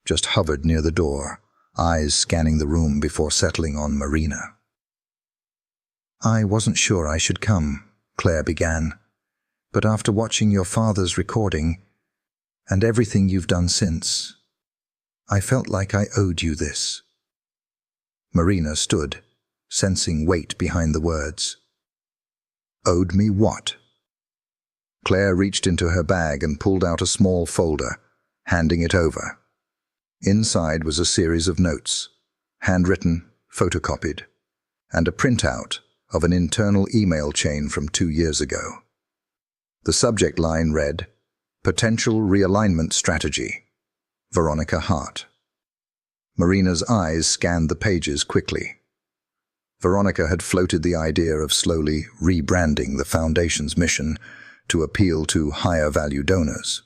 just hovered near the door, eyes scanning the room before settling on Marina. "I wasn't sure I should come," Claire began, "but after watching your father's recording, and everything you've done since, I felt like I owed you this." Marina stood, sensing weight behind the words. "Owed me what?" Claire reached into her bag and pulled out a small folder, handing it over. Inside was a series of notes, handwritten, photocopied, and a printout of an internal email chain from 2 years ago. The subject line read, "Potential Realignment Strategy, Veronica Hart." Marina's eyes scanned the pages quickly. Veronica had floated the idea of slowly rebranding the Foundation's mission to appeal to higher-value donors,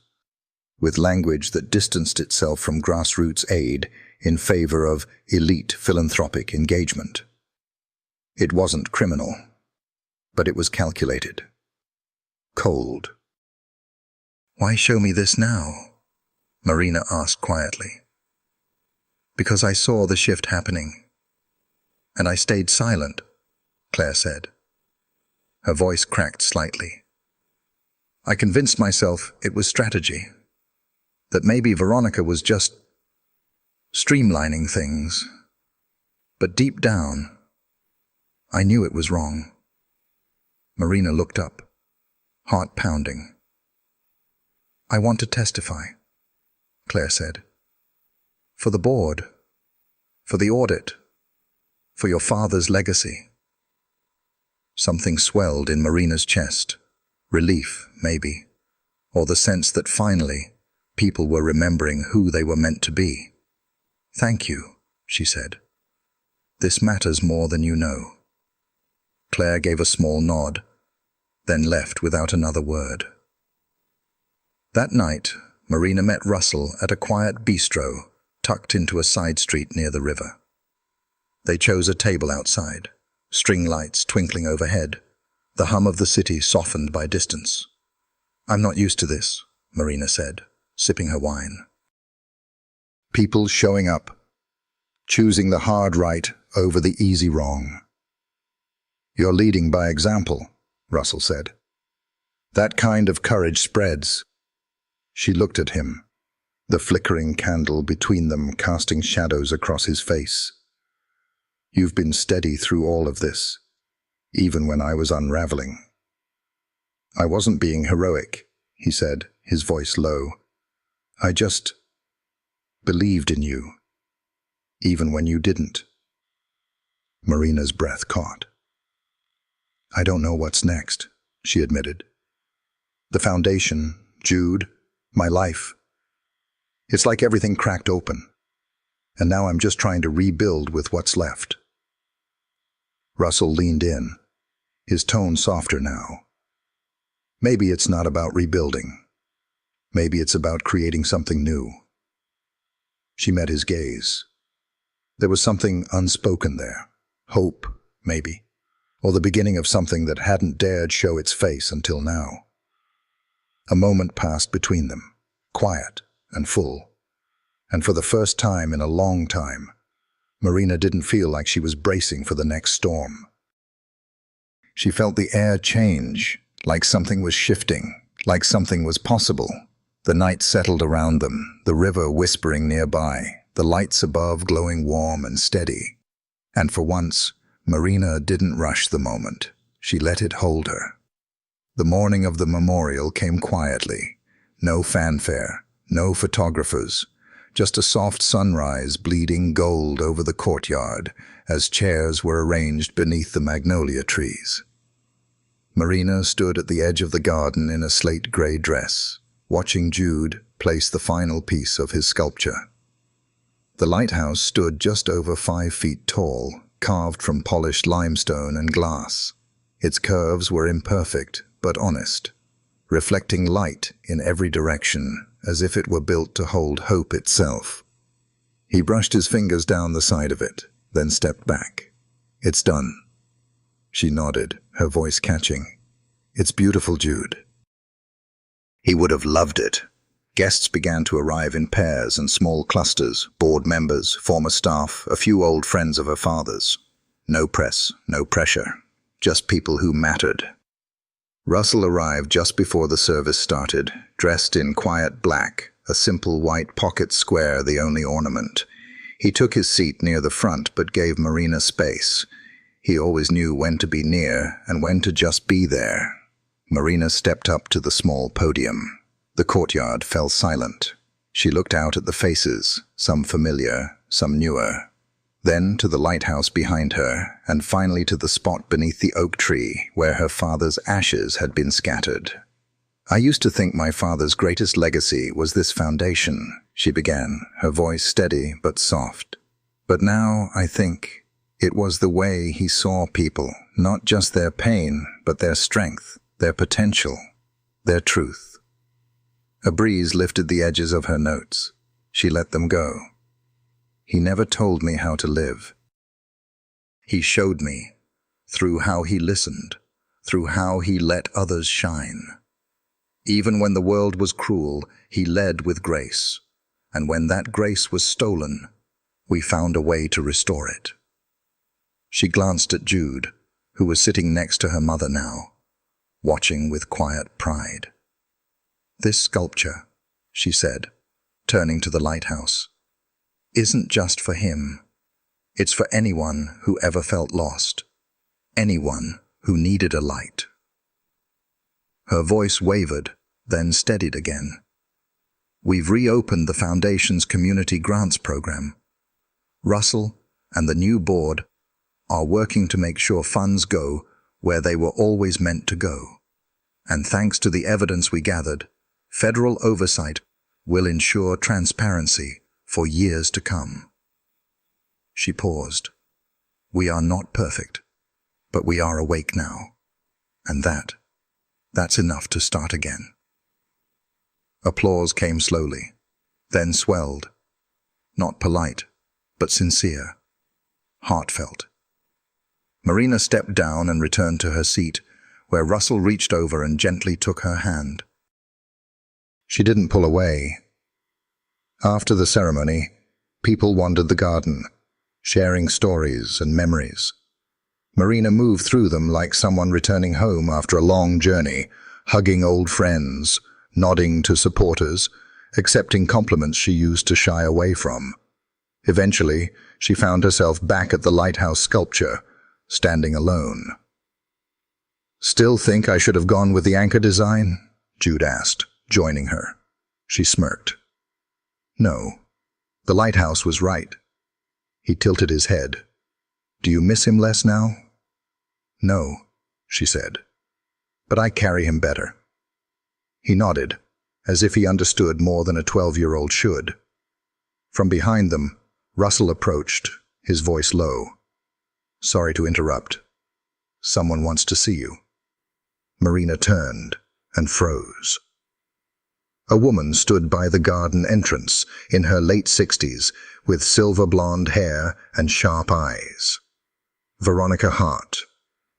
with language that distanced itself from grassroots aid in favor of elite philanthropic engagement. It wasn't criminal, but it was calculated. Cold. "Why show me this now?" Marina asked quietly. "Because I saw the shift happening. And I stayed silent," Claire said. Her voice cracked slightly. "I convinced myself it was strategy, that maybe Veronica was just streamlining things. But deep down, I knew it was wrong." Marina looked up, heart pounding. "I want to testify," Claire said. "For the board, for the audit, for your father's legacy." Something swelled in Marina's chest. Relief, maybe, or the sense that finally people were remembering who they were meant to be. "Thank you," she said. "This matters more than you know." Claire gave a small nod, then left without another word. That night, Marina met Russell at a quiet bistro tucked into a side street near the river. They chose a table outside, string lights twinkling overhead, the hum of the city softened by distance. "I'm not used to this," Marina said, sipping her wine. "People showing up, choosing the hard right over the easy wrong." "You're leading by example," Russell said. "That kind of courage spreads." She looked at him, the flickering candle between them casting shadows across his face. "You've been steady through all of this, even when I was unraveling." "I wasn't being heroic," he said, his voice low. "I just believed in you, even when you didn't." Marina's breath caught. "I don't know what's next," she admitted. "The foundation, Jude, my life. It's like everything cracked open, and now I'm just trying to rebuild with what's left." Russell leaned in, his tone softer now. "Maybe it's not about rebuilding. Maybe it's about creating something new." She met his gaze. There was something unspoken there. Hope, maybe, or the beginning of something that hadn't dared show its face until now. A moment passed between them, quiet and full, and for the first time in a long time, Marina didn't feel like she was bracing for the next storm. She felt the air change, like something was shifting, like something was possible. The night settled around them, the river whispering nearby, the lights above glowing warm and steady. And for once, Marina didn't rush the moment. She let it hold her. The morning of the memorial came quietly. No fanfare, no photographers, just a soft sunrise bleeding gold over the courtyard as chairs were arranged beneath the magnolia trees. Marina stood at the edge of the garden in a slate-gray dress, watching Jude place the final piece of his sculpture. The lighthouse stood just over 5 feet tall, carved from polished limestone and glass. Its curves were imperfect but honest, reflecting light in every direction as if it were built to hold hope itself. He brushed his fingers down the side of it, then stepped back. "It's done." She nodded, her voice catching. "It's beautiful, Jude." He would have loved it. Guests began to arrive in pairs and small clusters, board members, former staff, a few old friends of her father's. No press, no pressure, just people who mattered. Russell arrived just before the service started, dressed in quiet black, a simple white pocket square the only ornament. He took his seat near the front but gave Marina space. He always knew when to be near and when to just be there. Marina stepped up to the small podium. The courtyard fell silent. She looked out at the faces, some familiar, some newer. Then to the lighthouse behind her, and finally to the spot beneath the oak tree where her father's ashes had been scattered. "I used to think my father's greatest legacy was this foundation," she began, her voice steady but soft. "But now I think it was the way he saw people, not just their pain, but their strength, their potential, their truth." A breeze lifted the edges of her notes. She let them go. "He never told me how to live. He showed me, through how he listened, through how he let others shine. Even when the world was cruel, he led with grace. And when that grace was stolen, we found a way to restore it." She glanced at Jude, who was sitting next to her mother now, watching with quiet pride. "This sculpture," she said, turning to the lighthouse, "isn't just for him. It's for anyone who ever felt lost, anyone who needed a light." Her voice wavered, then steadied again. "We've reopened the Foundation's Community Grants Program. Russell and the new board are working to make sure funds go where they were always meant to go. And thanks to the evidence we gathered, federal oversight will ensure transparency for years to come." She paused. "We are not perfect, but we are awake now. And that's enough to start again." Applause came slowly, then swelled. Not polite, but sincere, heartfelt. Marina stepped down and returned to her seat, where Russell reached over and gently took her hand. She didn't pull away. After the ceremony, people wandered the garden, sharing stories and memories. Marina moved through them like someone returning home after a long journey, hugging old friends, nodding to supporters, accepting compliments she used to shy away from. Eventually, she found herself back at the lighthouse sculpture, standing alone. "Still think I should have gone with the anchor design?" Jude asked, joining her. She smirked. "No, the lighthouse was right." He tilted his head. "Do you miss him less now?" "No," she said, "but I carry him better." He nodded, as if he understood more than a 12-year-old should. From behind them, Russell approached, his voice low. "Sorry to interrupt. Someone wants to see you." Marina turned and froze. A woman stood by the garden entrance, in her late 60s, with silver blonde hair and sharp eyes. Veronica Hart.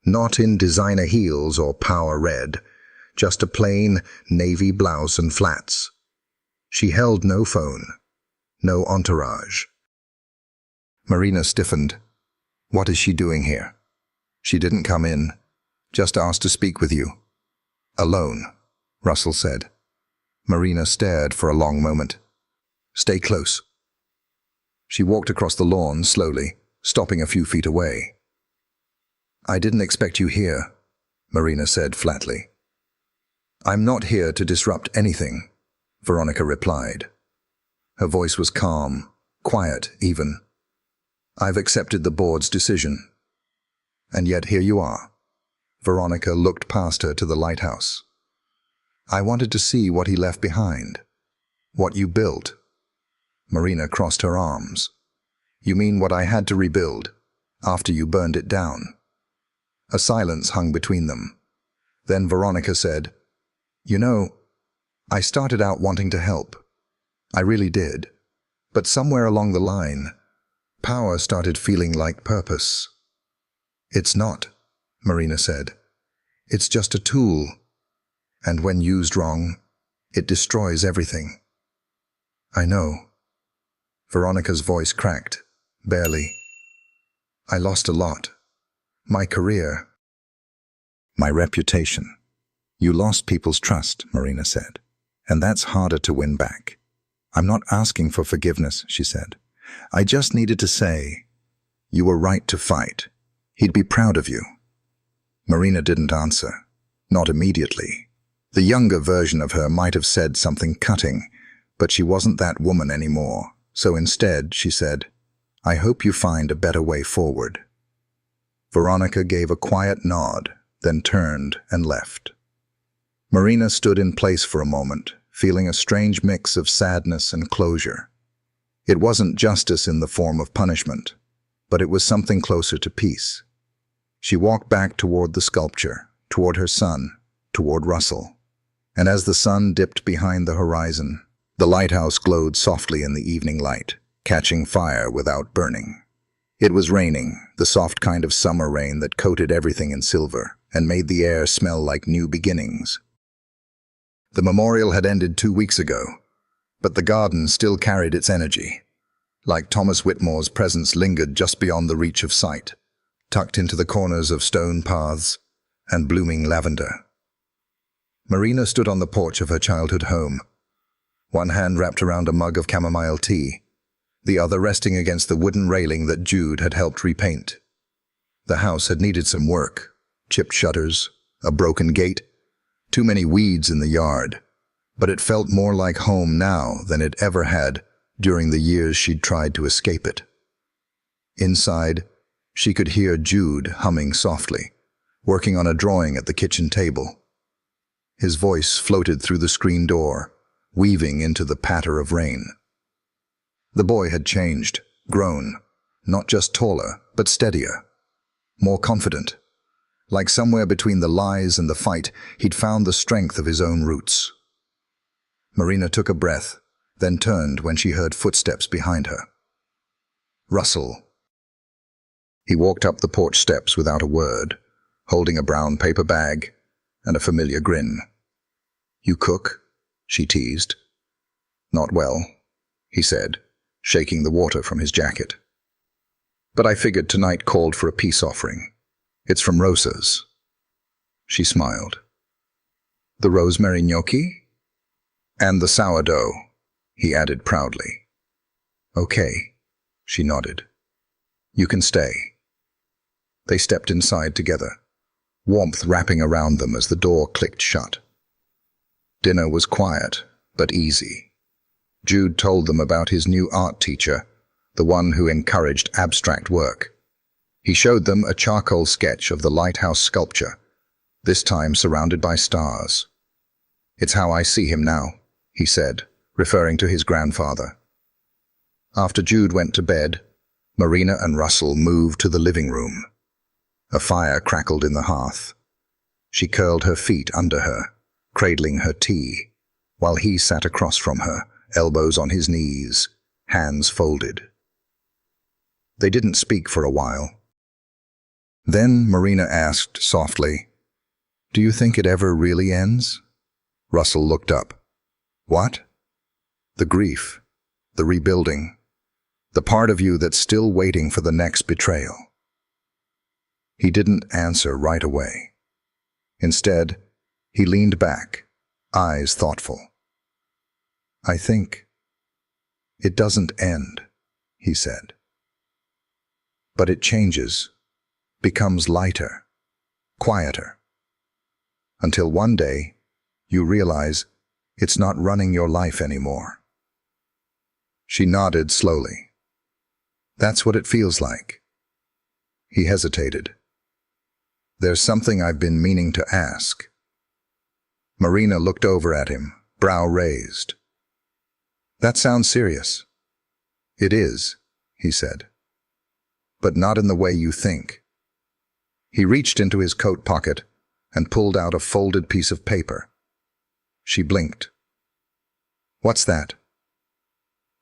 Not in designer heels or power red, just a plain navy blouse and flats. She held no phone, no entourage. Marina stiffened. "What is she doing here?" "She didn't come in, just asked to speak with you." "Alone," Russell said. Marina stared for a long moment. "Stay close." She walked across the lawn slowly, stopping a few feet away. "I didn't expect you here," Marina said flatly. "I'm not here to disrupt anything," Veronica replied. Her voice was calm, quiet even. "I've accepted the board's decision. And yet here you are." Veronica looked past her to the lighthouse. "I wanted to see what he left behind. What you built." Marina crossed her arms. "You mean what I had to rebuild, after you burned it down?" A silence hung between them. Then Veronica said, "You know, I started out wanting to help. I really did. But somewhere along the line, power started feeling like purpose." "It's not," Marina said. "It's just a tool. And when used wrong, It destroys everything. I know. Veronica's voice cracked, barely. I lost a lot. My career. My reputation. You lost people's trust, Marina said. And that's harder to win back. I'm not asking for forgiveness, she said. I just needed to say, you were right to fight. He'd be proud of you. Marina didn't answer. Not immediately. The younger version of her might have said something cutting, but she wasn't that woman anymore. So instead, she said, I hope you find a better way forward. Veronica gave a quiet nod, then turned and left. Marina stood in place for a moment, feeling a strange mix of sadness and closure. It wasn't justice in the form of punishment, but it was something closer to peace. She walked back toward the sculpture, toward her son, toward Russell. And as the sun dipped behind the horizon, the lighthouse glowed softly in the evening light, catching fire without burning. It was raining, the soft kind of summer rain that coated everything in silver and made the air smell like new beginnings. The memorial had ended 2 weeks ago, but the garden still carried its energy. Like Thomas Whitmore's presence lingered just beyond the reach of sight, tucked into the corners of stone paths and blooming lavender. Marina stood on the porch of her childhood home, one hand wrapped around a mug of chamomile tea, the other resting against the wooden railing that Jude had helped repaint. The house had needed some work, chipped shutters, a broken gate, too many weeds in the yard, but it felt more like home now than it ever had during the years she'd tried to escape it. Inside, she could hear Jude humming softly, working on a drawing at the kitchen table. His voice floated through the screen door, weaving into the patter of rain. The boy had changed, grown, not just taller, but steadier, more confident. Like somewhere between the lies and the fight, he'd found the strength of his own roots. Marina took a breath, then turned when she heard footsteps behind her. Russell. He walked up the porch steps without a word, holding a brown paper bag and a familiar grin. You cook? She teased. Not well, he said, shaking the water from his jacket. But I figured tonight called for a peace offering. It's from Rosa's. She smiled. The rosemary gnocchi? And the sourdough, he added proudly. Okay, she nodded. You can stay. They stepped inside together, warmth wrapping around them as the door clicked shut. Dinner was quiet, but easy. Jude told them about his new art teacher, the one who encouraged abstract work. He showed them a charcoal sketch of the lighthouse sculpture, this time surrounded by stars. It's how I see him now, he said, referring to his grandfather. After Jude went to bed, Marina and Russell moved to the living room. A fire crackled in the hearth. She curled her feet under her, cradling her tea, while he sat across from her, elbows on his knees, hands folded. They didn't speak for a while. Then Marina asked softly, Do you think it ever really ends? Russell looked up. What? The grief, the rebuilding, the part of you that's still waiting for the next betrayal. He didn't answer right away. Instead, he leaned back, eyes thoughtful. I think it doesn't end, he said. But it changes, becomes lighter, quieter, until one day you realize it's not running your life anymore. She nodded slowly. That's what it feels like. He hesitated. There's something I've been meaning to ask. Marina looked over at him, brow raised. That sounds serious. It is, he said. But not in the way you think. He reached into his coat pocket and pulled out a folded piece of paper. She blinked. What's that?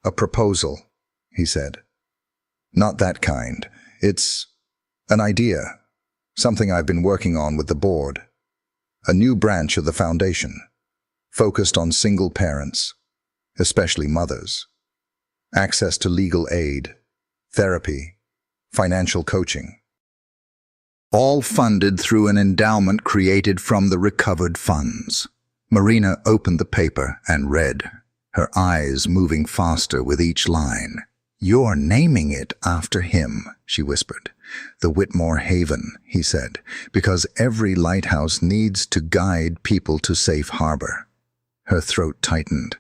A proposal, he said. Not that kind. It's an idea, something I've been working on with the board. A new branch of the foundation. focused on single parents, especially mothers, access to legal aid, therapy, financial coaching, all funded through an endowment created from the recovered funds. Marina opened the paper and read, her eyes moving faster with each line. "You're naming it after him," she whispered. "The Whitmore Haven," he said, "because every lighthouse needs to guide people to safe harbor." Her throat tightened.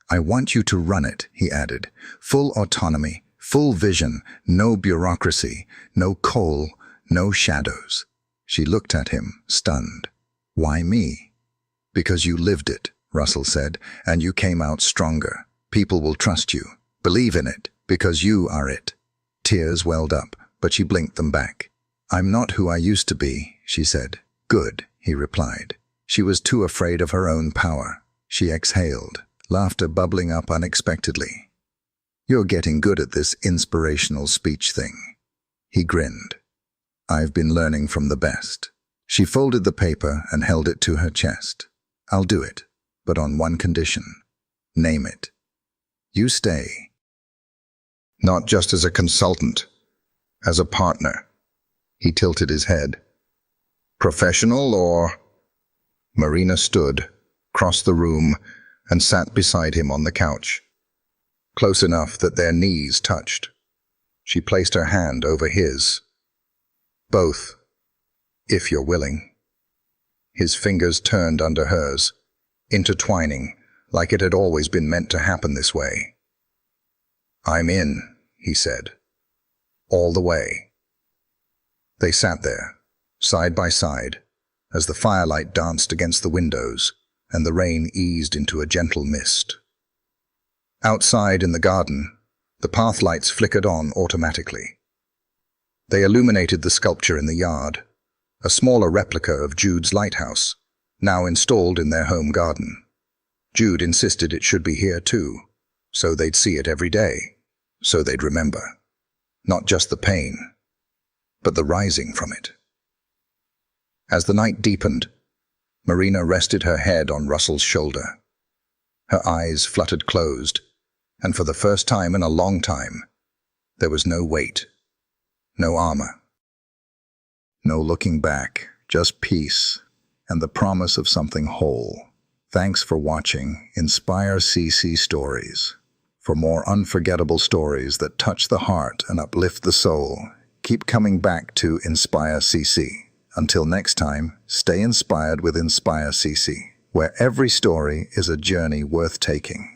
"I want you to run it," he added. "Full autonomy, full vision, no bureaucracy, no coal, no shadows." She looked at him, stunned. "Why me?" "Because you lived it," Russell said, "and you came out stronger. People will trust you. Believe in it, because you are it." Tears welled up, but she blinked them back. "I'm not who I used to be," she said. "Good," he replied. She was too afraid of her own power. She exhaled, laughter bubbling up unexpectedly. "You're getting good at this inspirational speech thing." He grinned. "I've been learning from the best." She folded the paper and held it to her chest. "I'll do it, but on one condition. Name it. You stay. Not just as a consultant, as a partner." He tilted his head. "Professional or—" Marina stood, crossed the room, and sat beside him on the couch, close enough that their knees touched. She placed her hand over his. "Both, if you're willing." His fingers turned under hers, intertwining, like it had always been meant to happen this way. "I'm in," he said. "All the way." They sat there, side by side, as the firelight danced against the windows and the rain eased into a gentle mist. Outside in the garden, the path lights flickered on automatically. They illuminated the sculpture in the yard, a smaller replica of Jude's lighthouse, now installed in their home garden. Jude insisted it should be here too, so they'd see it every day, so they'd remember. Not just the pain, but the rising from it. As the night deepened, Marina rested her head on Russell's shoulder. Her eyes fluttered closed, and for the first time in a long time, there was no weight, no armor. No looking back, just peace, and the promise of something whole. Thanks for watching Inspire CC Stories. For more unforgettable stories that touch the heart and uplift the soul, keep coming back to Inspire CC. Until next time, stay inspired with Inspire CC, where every story is a journey worth taking.